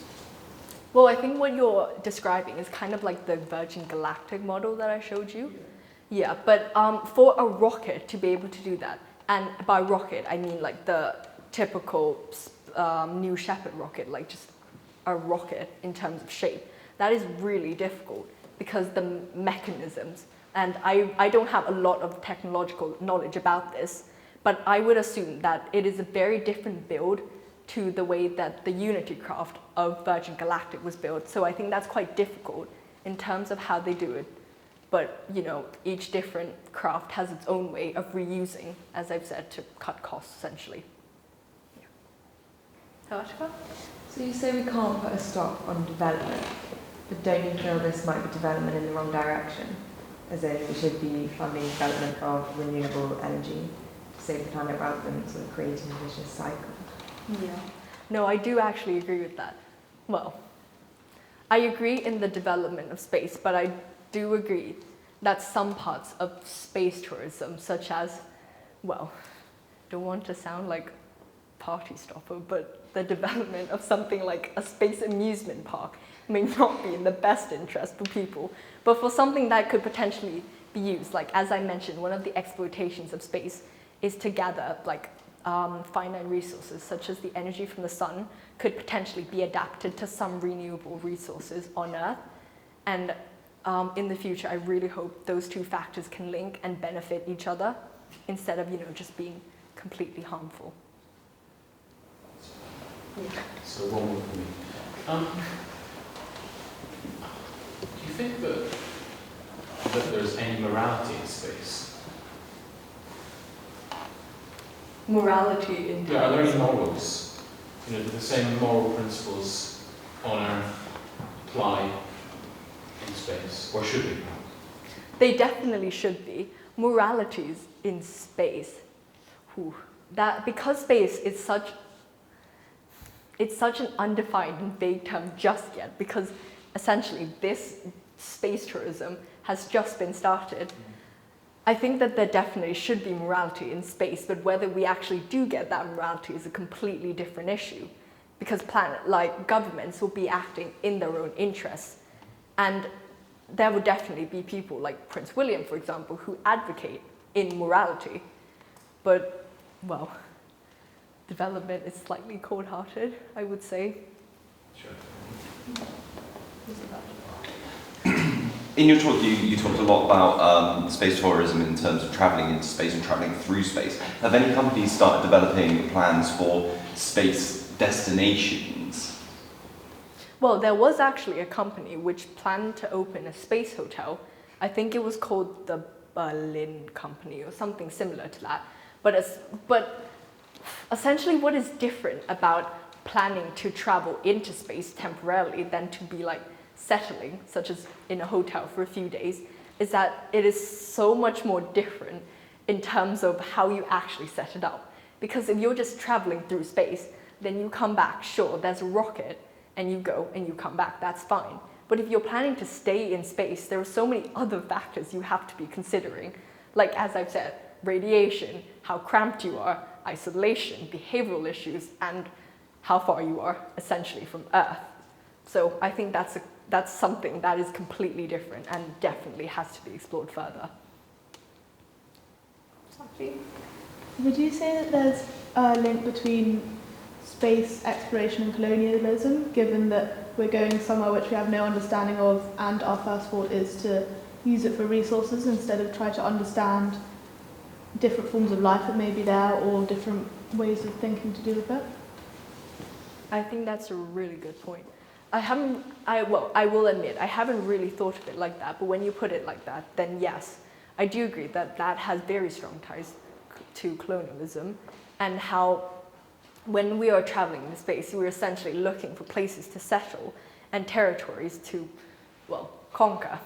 Well, I think what you're describing is kind of like the Virgin Galactic model that I showed you. Yeah, but for a rocket to be able to do that, and by rocket I mean like the typical New Shepard rocket, like just a rocket in terms of shape, that is really difficult because the mechanisms, and I don't have a lot of technological knowledge about this, but I would assume that it is a very different build to the way that the Unity craft of Virgin Galactic was built. So I think that's quite difficult in terms of how they do it. But, you know, each different craft has its own way of reusing, as I've said, to cut costs, essentially. Yeah. Harshika? So you say we can't put a stop on development, but don't you feel this might be development in the wrong direction? As in, we should be funding development of renewable energy to save the planet rather than sort of creating a vicious cycle? Yeah. No, I do actually agree with that. Well, I agree in the development of space, but I do agree that some parts of space tourism, such as, well, don't want to sound like party stopper, but the development of something like a space amusement park may not be in the best interest for people, but for something that could potentially be used, like as I mentioned, one of the exploitations of space is to gather like finite resources, such as the energy from the sun, could potentially be adapted to some renewable resources on Earth. And in the future, I really hope those two factors can link and benefit each other instead of, you know, just being completely harmful. So one more for me. Do you think that there's any morality in space? Morality in Yeah, are there any morals? You know, do the same moral principles on Earth apply in space, or should they? They definitely should be. Moralities in space. That because space is such an undefined and vague term just yet, because essentially this space tourism has just been started. I think that there definitely should be morality in space, but whether we actually do get that morality is a completely different issue, because governments will be acting in their own interests, and there would definitely be people like Prince William, for example, who advocate in morality, but, well, development is slightly cold-hearted, I would say. Sure. In your talk, you talked a lot about space tourism in terms of travelling into space and travelling through space. Have any companies started developing plans for space destinations? Well, there was actually a company which planned to open a space hotel. I think it was called the Berlin Company or something similar to that. But essentially what is different about planning to travel into space temporarily than to be like settling, such as in a hotel for a few days, is that it is so much more different in terms of how you actually set it up. Because if you're just traveling through space, then you come back, sure, there's a rocket, and you go and you come back, that's fine. But if you're planning to stay in space, there are so many other factors you have to be considering. Like, as I've said, radiation, how cramped you are, isolation, behavioral issues, and how far you are, essentially, from Earth. So I think that's something that is completely different and definitely has to be explored further. Would you say that there's a link between space exploration and colonialism, given that we're going somewhere which we have no understanding of, and our first thought is to use it for resources instead of try to understand different forms of life that may be there or different ways of thinking to do with it? I think that's a really good point. I will admit, I haven't really thought of it like that, but when you put it like that, then yes, I do agree that that has very strong ties to colonialism, and how when we are traveling in space, we're essentially looking for places to settle and territories to, well, conquer.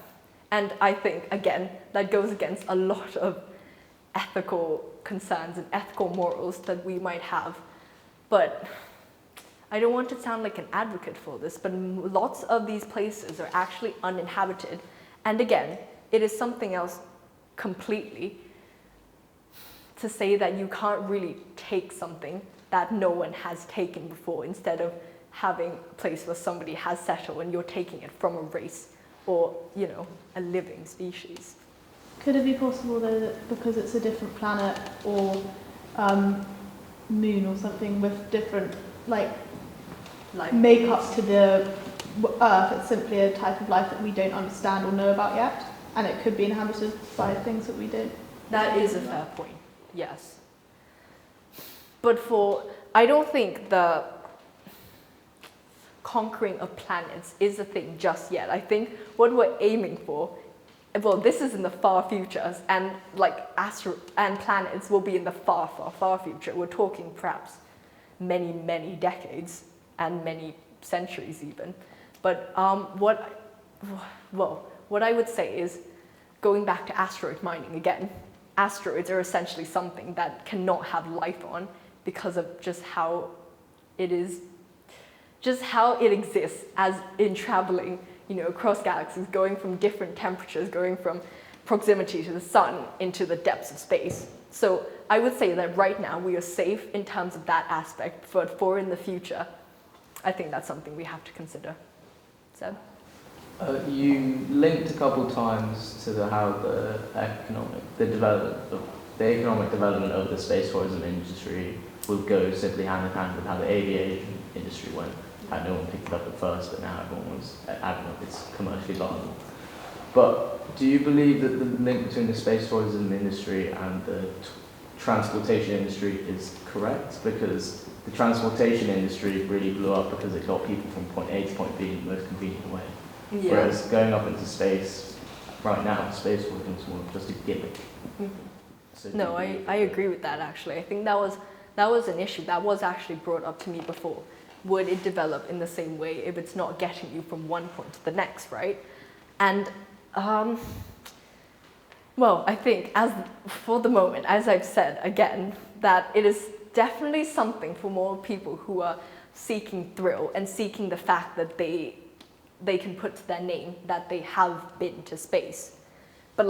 And I think, again, that goes against a lot of ethical concerns and ethical morals that we might have. But I don't want to sound like an advocate for this, but lots of these places are actually uninhabited. And again, it is something else completely to say that you can't really take something that no one has taken before, instead of having a place where somebody has settled and you're taking it from a race or, you know, a living species. Could it be possible though that because it's a different planet or moon or something with different makeups to the Earth, it's simply a type of life that we don't understand or know about yet, and it could be inhabited by things that we don't? That is a fair point, yes. But I don't think the conquering of planets is a thing just yet. I think what we're aiming for, well, this is in the far future, and and planets will be in the far, far, far future. We're talking perhaps many, many decades and many centuries even. But what I would say is, going back to asteroid mining again, asteroids are essentially something that cannot have life on because of just how it exists as in traveling, you know, across galaxies, going from different temperatures, going from proximity to the sun into the depths of space. So I would say that right now we are safe in terms of that aspect, but for in the future, I think that's something we have to consider. Seb? You linked a couple times to how the economic development of the space tourism industry will go simply hand in hand with how the aviation industry went. No one picked it up at first, but now everyone was adamant it's commercially viable. But do you believe that the link between the space tourism industry and the transportation industry is correct? Because the transportation industry really blew up because it got people from point A to point B in the most convenient way. Yeah. Whereas going up into space, right now, space tourism is more just a gimmick. Mm-hmm. So no, I agree with that actually. I think that was an issue that was actually brought up to me before. Would it develop in the same way if it's not getting you from one point to the next, right? And well, I think for the moment, as I've said again, that it is definitely something for more people who are seeking thrill and seeking the fact that they can put to their name that they have been to space. But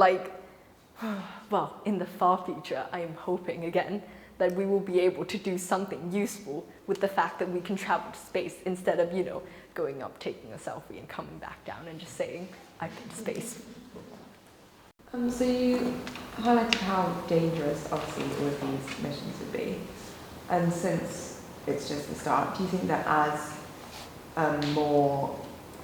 well, in the far future, I am hoping again that we will be able to do something useful with the fact that we can travel to space instead of, you know, going up, taking a selfie and coming back down and just saying, I've been to space. So you highlighted how dangerous, obviously, all of these missions would be. And since it's just the start, do you think that as more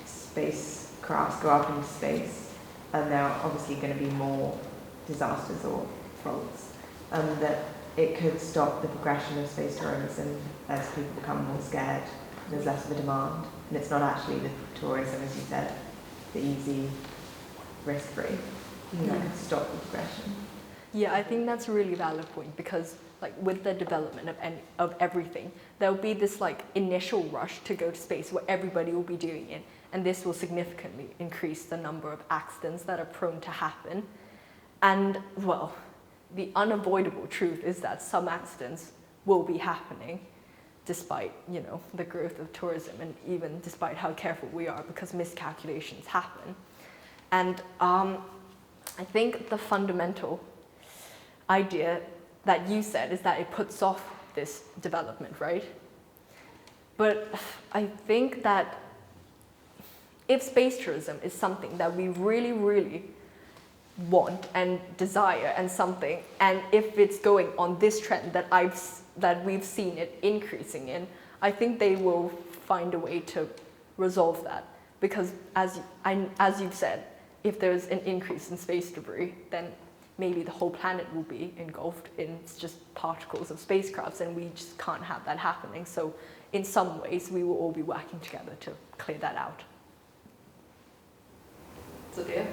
spacecrafts go up into space, and there are obviously going to be more disasters or faults, that it could stop the progression of space tourism as people become more scared, there's less of a demand, and it's not actually the tourism, as you said, the easy, risk-free. You think that could stop the progression? Yeah, I think that's a really valid point, because like with the development of everything, there will be this like initial rush to go to space where everybody will be doing it. And this will significantly increase the number of accidents that are prone to happen. And well, the unavoidable truth is that some accidents will be happening despite, you know, the growth of tourism and even despite how careful we are, because miscalculations happen. And I think the fundamental idea that you said is that it puts off this development, right? But I think that if space tourism is something that we really, really want and desire and something, and if it's going on this trend that we've seen it increasing in, I think they will find a way to resolve that. Because as you've said, if there's an increase in space debris, then maybe the whole planet will be engulfed in just particles of spacecrafts, and we just can't have that happening. So in some ways, we will all be working together to clear that out. Sophia?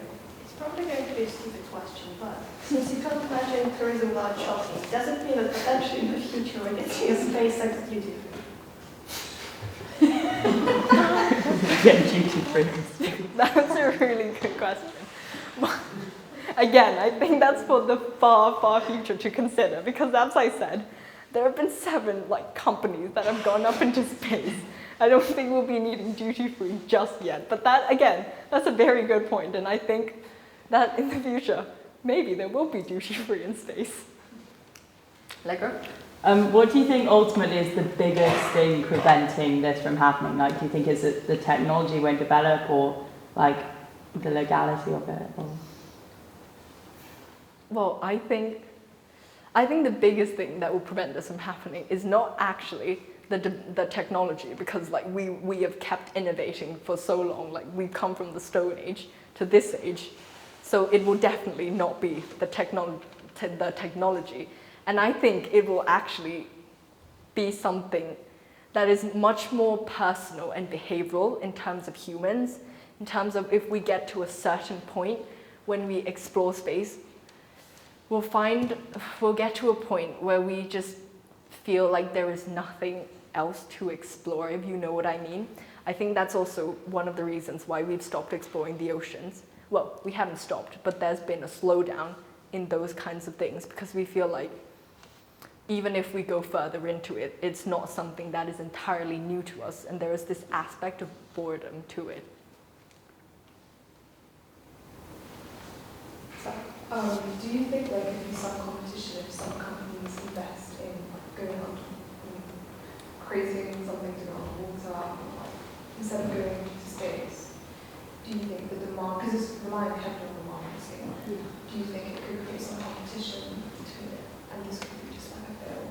It's probably going to be a stupid question, but since you can't imagine tourism without shopping, does it mean that potentially in the future we're getting a space sex duty free? Get duty free. That's a really good question. Again, I think that's for the far, far future to consider, because as I said, there have been 7 companies that have gone up into space. I don't think we'll be needing duty-free just yet. But that, again, that's a very good point. And I think that in the future, maybe there will be duty-free in space. Legro? What do you think ultimately is the biggest thing preventing this from happening? Like, do you think is it the technology won't develop, or the legality of it? Or? Well, I think the biggest thing that will prevent this from happening is not actually the technology, because we have kept innovating for so long. We've come from the Stone Age to this age, so it will definitely not be the technology. And I think it will actually be something that is much more personal and behavioral in terms of humans, in terms of if we get to a certain point when we explore space, we'll get to a point where we just feel like there is nothing else to explore, if you know what I mean. I think that's also one of the reasons why we've stopped exploring the oceans. Well, we haven't stopped, but there's been a slowdown in those kinds of things, because we feel like even if we go further into it, it's not something that is entirely new to us, and there is this aspect of boredom to it. Do you think there could be some competition if some companies invest in going on, creating something to go underwater, instead of going to space? Do you think the demand, because it's relying heavily on demand, do you think it could create some competition between it, and this could be just like a fail?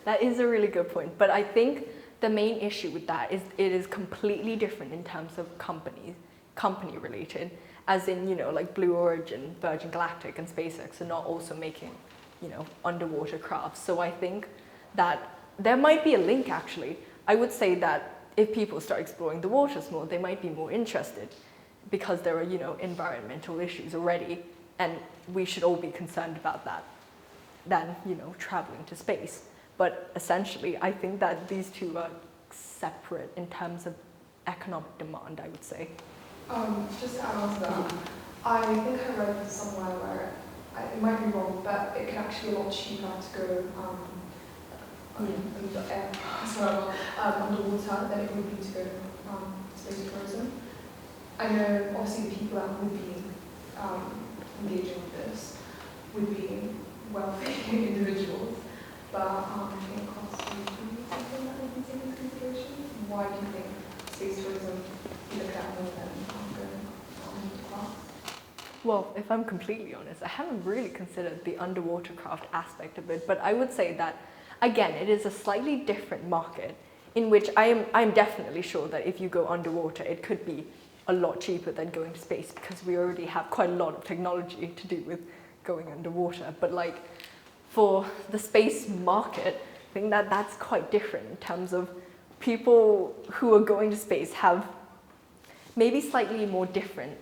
That is a really good point, but I think the main issue with that is it is completely different in terms of company related, as in, Blue Origin, Virgin Galactic and SpaceX are not also making, underwater crafts. So I think that there might be a link actually. I would say that if people start exploring the waters more, they might be more interested, because there are, environmental issues already, and we should all be concerned about that than, traveling to space. But essentially, I think that these two are separate in terms of economic demand, I would say. Just to add on to that, I think I read somewhere where, it might be wrong, but it can actually be a lot cheaper to go underwater than it would be to go space tourism. I know obviously the people that would be engaging with this would be wealthy individuals, but in cost would be something that would be taken into consideration. Why do you think space tourism you look at more than going underwater craft? Well, if I'm completely honest, I haven't really considered the underwater craft aspect of it, but I would say that, again, it is a slightly different market, in which I'm definitely sure that if you go underwater, it could be a lot cheaper than going to space, because we already have quite a lot of technology to do with going underwater. But for the space market, I think that that's quite different in terms of people who are going to space have maybe slightly more different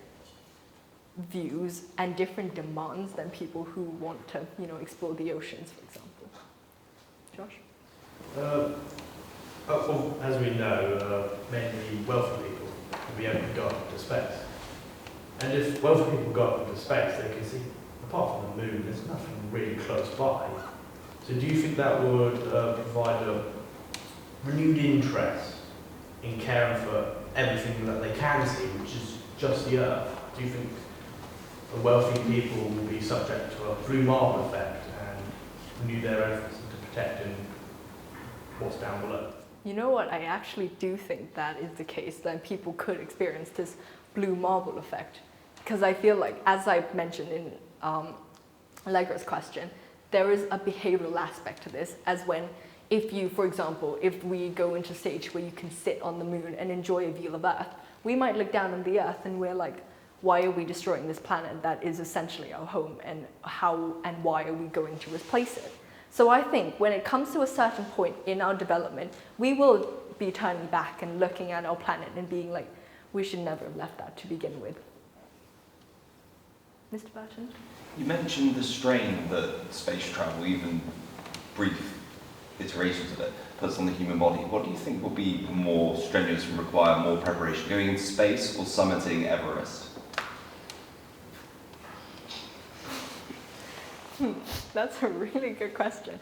views and different demands than people who want to, explore the oceans, for example. Josh? Well, as we know, mainly wealthy people will be able to go up into space. And if wealthy people go up into space, they can see, apart from the moon, there's nothing really close by. So do you think that would provide a renewed interest in caring for everything that they can see, which is just the Earth? Do you think the wealthy people will be subject to a blue marble effect and renew their efforts into protecting what's down below? You know what, I actually do think that is the case, that people could experience this blue marble effect. Because I feel like, as I mentioned in Allegra's question, there is a behavioral aspect to this, as when, if you, for example, if we go into a stage where you can sit on the moon and enjoy a view of Earth, we might look down on the Earth and we're like, why are we destroying this planet that is essentially our home, and how and why are we going to replace it? So I think when it comes to a certain point in our development, we will be turning back and looking at our planet and being like, we should never have left that to begin with. Mr. Burton? You mentioned the strain that space travel, even brief iterations of it, puts on the human body. What do you think will be more strenuous and require more preparation, going into space or summiting Everest? That's a really good question.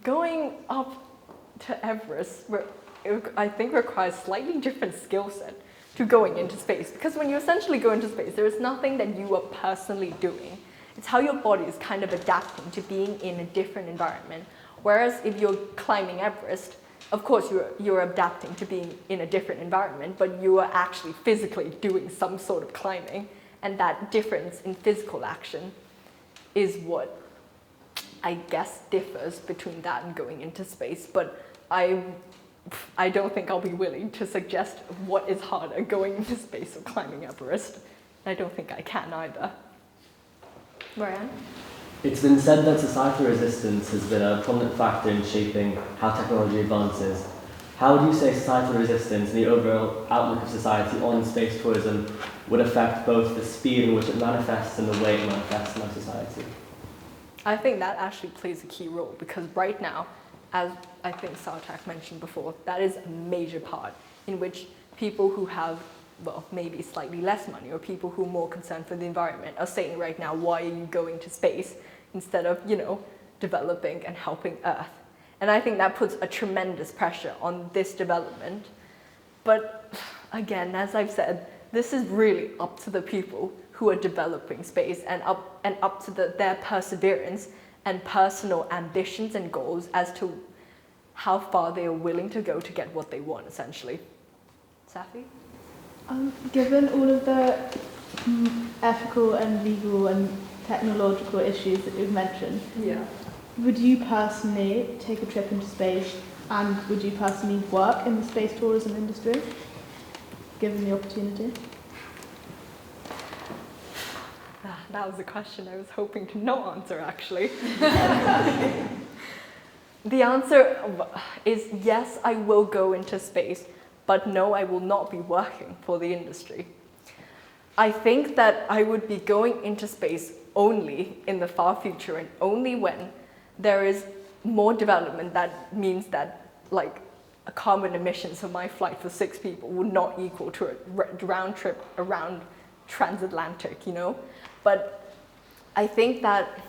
Going up to Everest, I think requires slightly different skill set to going into space. Because when you essentially go into space, there is nothing that you are personally doing. It's how your body is kind of adapting to being in a different environment. Whereas if you're climbing Everest, of course you're adapting to being in a different environment, but you are actually physically doing some sort of climbing. And that difference in physical action is what I guess differs between that and going into space. But I don't think I'll be willing to suggest what is harder, going into space or climbing Everest. I don't think I can either. Marianne? It's been said that societal resistance has been a prominent factor in shaping how technology advances. How would you say societal resistance and the overall outlook of society on space tourism would affect both the speed in which it manifests and the way it manifests in our society? I think that actually plays a key role, because right now, as I think Sartak mentioned before, that is a major part in which people who have, well, maybe slightly less money, or people who are more concerned for the environment are saying right now, why are you going to space instead of, developing and helping Earth? And I think that puts a tremendous pressure on this development. But again, as I've said, this is really up to the people who are developing space, and up to their perseverance and personal ambitions and goals as to how far they are willing to go to get what they want, essentially. Safi? Given all of the ethical and legal and technological issues that you've mentioned, would you personally take a trip into space, and would you personally work in the space tourism industry, given the opportunity? That was a question I was hoping to not answer, actually. The answer is yes, I will go into space, but no, I will not be working for the industry. I think that I would be going into space only in the far future, and only when there is more development that means that, like, a carbon emissions of my flight for 6 people would not equal to a round trip around transatlantic, But I think that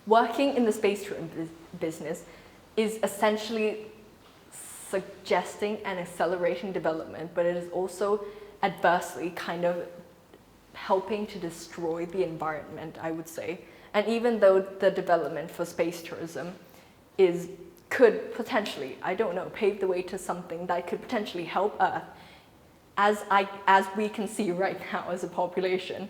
working in the space tourism business is essentially suggesting and accelerating development, but it is also adversely kind of helping to destroy the environment, I would say. And even though the development for space tourism could potentially, I don't know, pave the way to something that could potentially help Earth, as we can see right now as a population,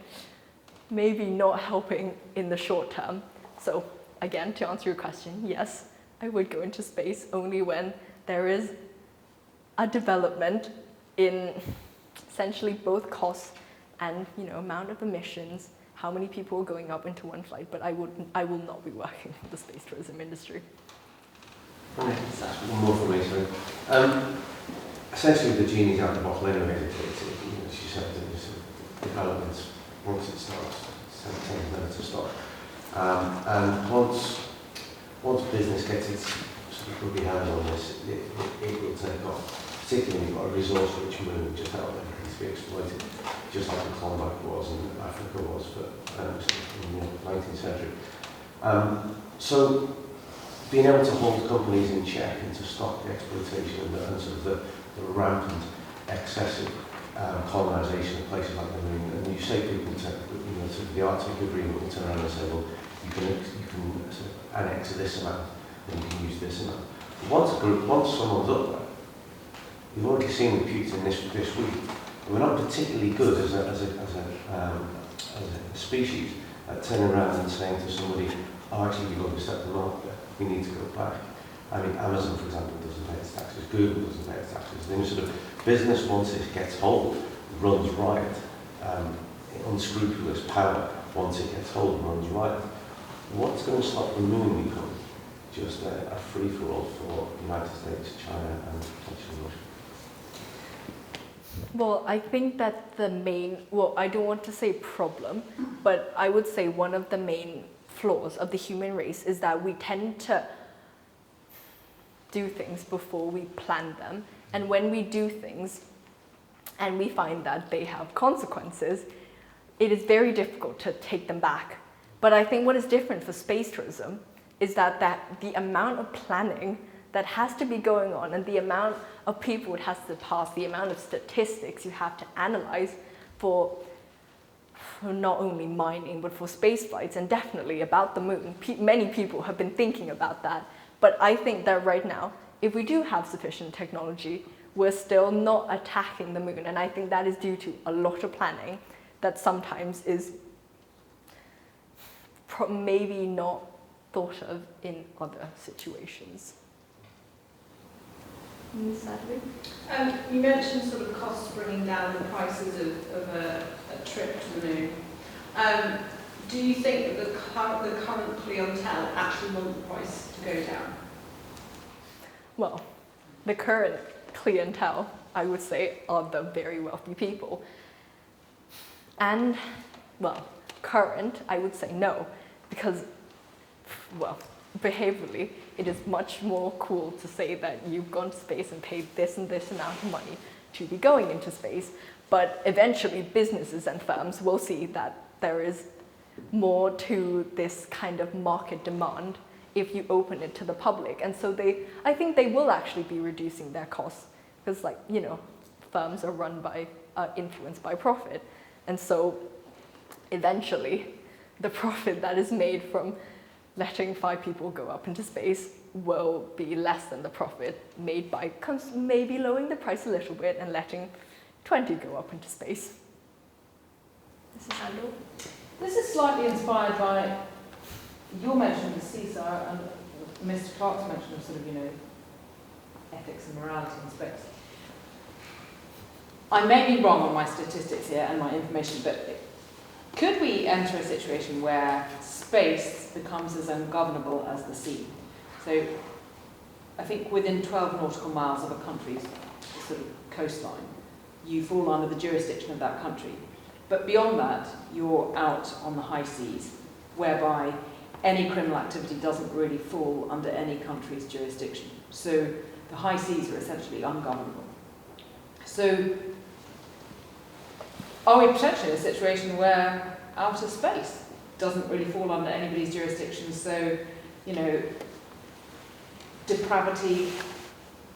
maybe not helping in the short term. So again, to answer your question, yes, I would go into space only when there is a development in essentially both costs and amount of emissions, how many people are going up into one flight, but I will not be working in the space tourism industry. One more from me, sorry. Essentially, the genie's out of the bottle anyway. She said that it's developments, once it starts, tends never to stop. And once business gets its sort of grubby hands on this, it will take off. Particularly when you've got a resource-rich moon just out there that needs to be exploited, just like the Klondike was and Africa was for in the 19th century. So being able to hold companies in check and to stop the exploitation and sort of the rampant, excessive colonisation of places like the moon, and you say people to, sort of the Arctic Agreement will turn around and say, well, you can sort of annex this amount and you can use this amount. Once someone's up there, we've already seen with Putin this week. We're not particularly good as a species at turning around and saying to somebody, oh, actually, we've overstepped the mark there. We need to go back. I mean, Amazon, for example, doesn't pay its taxes. Google doesn't pay its taxes. Then sort of business, once it gets hold, runs riot. Unscrupulous power, once it gets hold, runs riot. What's going to stop the moon becoming just a free-for-all for the United States, China, and potentially Russia? Well, I think that the main, well, I don't want to say problem, but I would say one of the main flaws of the human race is that we tend to do things before we plan them. And when we do things and we find that they have consequences, it is very difficult to take them back. But I think what is different for space tourism is that the amount of planning that has to be going on and the amount of people it has to pass, the amount of statistics you have to analyze for not only mining, but for space flights, and definitely about the moon. Many people have been thinking about that. But I think that right now, if we do have sufficient technology, we're still not attacking the moon. And I think that is due to a lot of planning that sometimes is maybe not thought of in other situations. Ms. Sadly? You mentioned sort of costs bringing down the prices of a trip to the moon. Do you think that the current clientele actually want the price to go down? Well, the current clientele, I would say, are the very wealthy people. And, well, current, I would say no, because, well, behaviorally, it is much more cool to say that you've gone to space and paid this and this amount of money to be going into space. But eventually, businesses and firms will see that there is more to this kind of market demand if you open it to the public. And so I think they will actually be reducing their costs because, like, you know, firms are run by, influenced by profit. And so eventually the profit that is made from letting 5 people go up into space will be less than the profit made by maybe lowering the price a little bit and letting 20 go up into space. Mrs. Handel? This is slightly inspired by your mention of the CSAR and Mr. Clark's mention of sort of, you know, ethics and morality in space. I may be wrong on my statistics here and my information, but could we enter a situation where space becomes as ungovernable as the sea? So I think within 12 nautical miles of a country's sort of coastline, you fall under the jurisdiction of that country. But beyond that, you're out on the high seas, whereby any criminal activity doesn't really fall under any country's jurisdiction. So the high seas are essentially ungovernable. So are we potentially in a situation where outer space doesn't really fall under anybody's jurisdiction? So, you know, depravity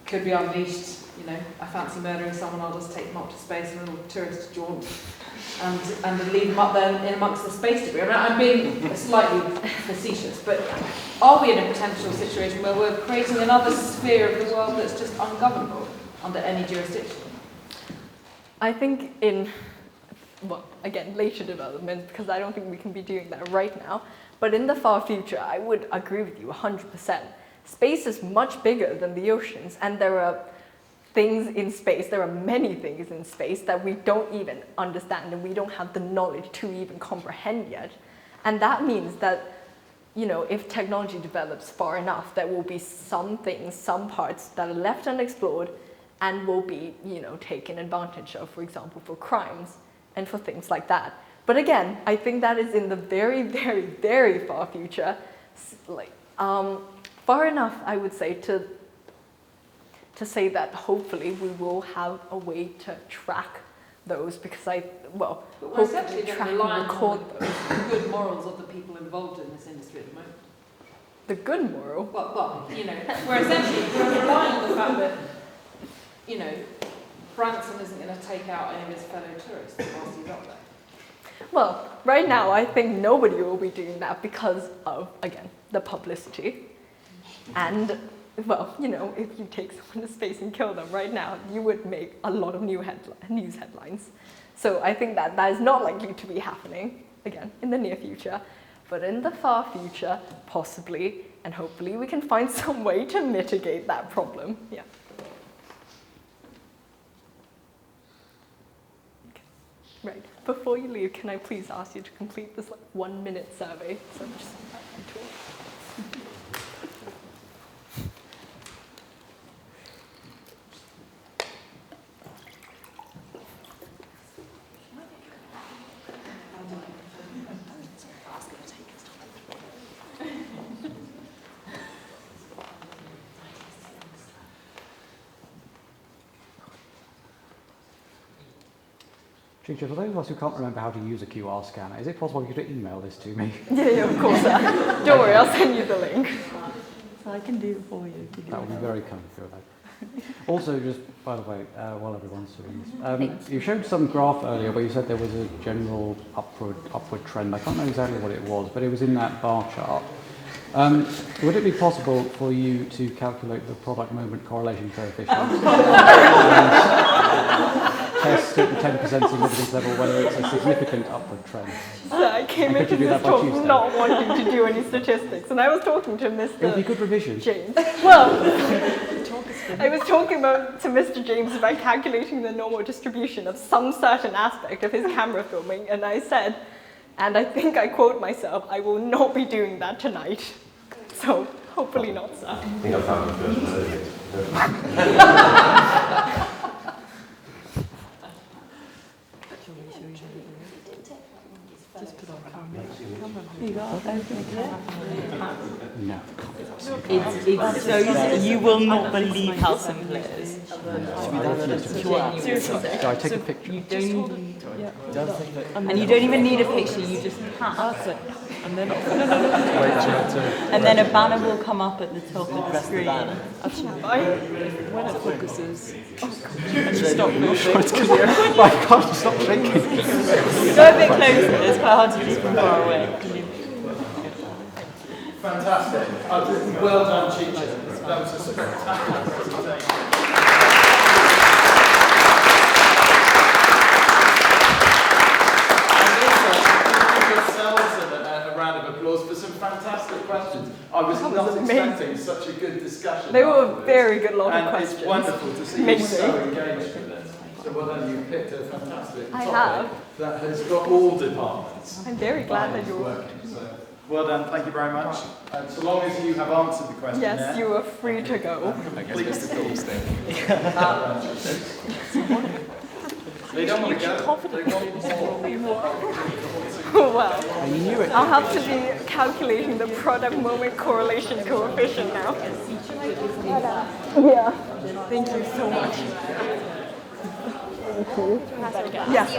could be unleashed. You know, I fancy murdering someone, I'll just take them up to space and a little tourist jaunt and leave them up there in amongst the space debris. I mean, I'm being slightly facetious, but are we in a potential situation where we're creating another sphere of the world that's just ungovernable under any jurisdiction? I think in, well, again, later development, because I don't think we can be doing that right now, but in the far future, I would agree with you 100%. Space is much bigger than the oceans, and there are things in space, there are many things in space that we don't even understand and we don't have the knowledge to even comprehend yet. And that means that you know, if technology develops far enough, there will be some things, some parts that are left unexplored and will be, you know, taken advantage of, for example, for crimes and for things like that. But again, I think that is in the very, very, very far future, like far enough, I would say, to say that hopefully we will have a way to track those, because But we're essentially going to rely on the good morals of the people involved in this industry at the moment. The good moral? Well, you know, we're relying on the fact that, you know, Branson isn't going to take out any of his fellow tourists whilst he's up there. Well, right now I think nobody will be doing that because of, again, the publicity. And, well, you know, if you take someone to space and kill them right now, you would make a lot of news headlines. So I think that is not likely to be happening, again, in the near future. But in the far future, possibly, and hopefully we can find some way to mitigate that problem. Yeah. Okay. Right. Before you leave, can I please ask you to complete this 1-minute survey? So just Chicha, for those of us who can't remember how to use a QR scanner, is it possible you could email this to me? Yeah, of course. Don't worry, I'll send you the link. So I can do it for you. That would be very kind of you. Also, just by the way, while everyone's doing this, you showed some graph earlier where you said there was a general upward trend. I can't know exactly what it was, but it was in that bar chart. Would it be possible for you to calculate the product moment correlation coefficient? Test at the 10% significance level whether it's a significant upward trend. So I came into this talk not wanting to do any statistics, and I was talking to Mr. It would be good revision. James. Well, I was talking to Mr. James about calculating the normal distribution of some certain aspect of his camera filming, and I said, and I think I quote myself, I will not be doing that tonight. So hopefully not, sir. I think I found the first Just put on camera. You got No. It's so, you will not believe how simple it is. Seriously. So I take a picture. You don't even, and you don't even need a picture, you just tap it. And then, and then a banner will come up at the top of the screen. When it focuses, and you stop moving. I can't stop shaking. Go a bit closer, it's quite hard to do from far away. Fantastic. Well done, Chicha. That was a spectacular presentation. A round of applause for some fantastic questions. I was not expecting such a good discussion. They were a very good lot of questions. It's wonderful to see you so engaged with it. So well done, you picked a fantastic topic that has got all departments. I'm very glad that you're working. So well done, thank you very much. And so long as you have answered the question, yes, you are free to go. I guess Mr. Goldstein. They don't want to go. They want more. Well, I knew it. I'll have to be calculating the product moment correlation coefficient now. Yeah. Thank you so much. Thank you. Yes.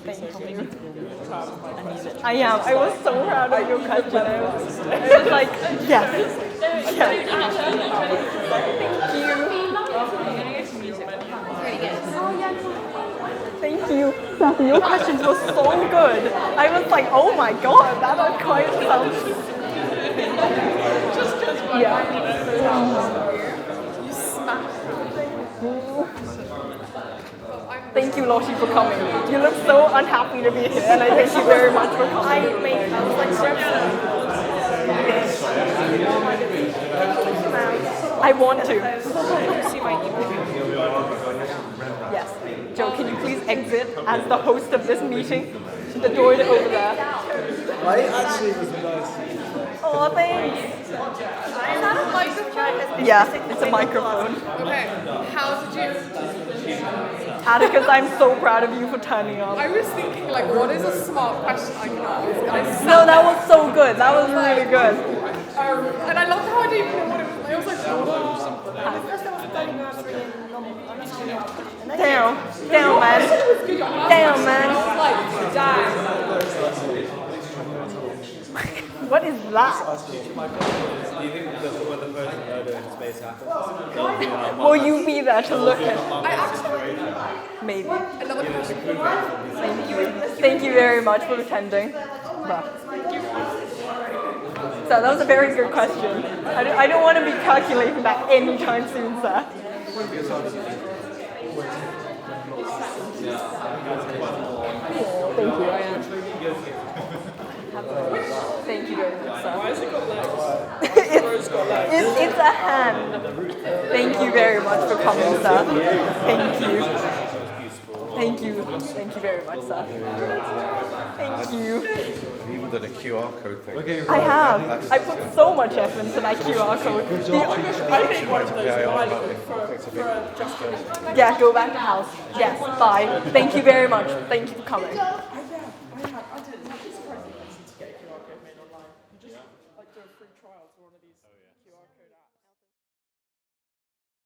Thank you. I am. I was so proud of your question. I was like, yes. Thank you. Safi, your questions were so good. I was like, oh my god, that was quite something. You smashed Thank you, Loshi, for coming. You look so unhappy to be here, and I thank you very much for coming. I was like, I want to. Yes. Joe, can you please exit as the host of this meeting? The door is over there. I actually was nice. Oh, thanks. Is that a microphone? Yeah, it's a microphone. Okay, how did you... Atticus, I'm so proud of you for turning up. I was thinking, like, what is a smart question I can ask? No, that was so good. That was really good. And I loved how I didn't even know what it was. I was like, Damn, man. Damn, man. What is that? Do you think that when the first murder in space happens, Will you be there to look at? I actually... Maybe. Another question. Thank you. Thank you very much for attending. Bruh. So that was a very good question. I don't want to be calculating that anytime soon, sir. Thank you, I am. Thank you very much, sir. Why has it got legs? It's a hand. Thank you very much for coming, sir. Thank you. Thank you. Thank you very much, sir. Thank you. You've even done a QR code thing. I have. I put so much effort into that QR code. Yeah, go back to house. Yes, bye. Thank you very much. Thank you for coming. I did. It's actually surprisingly easy to get a QR code made online. You just like do a free trial for one of these.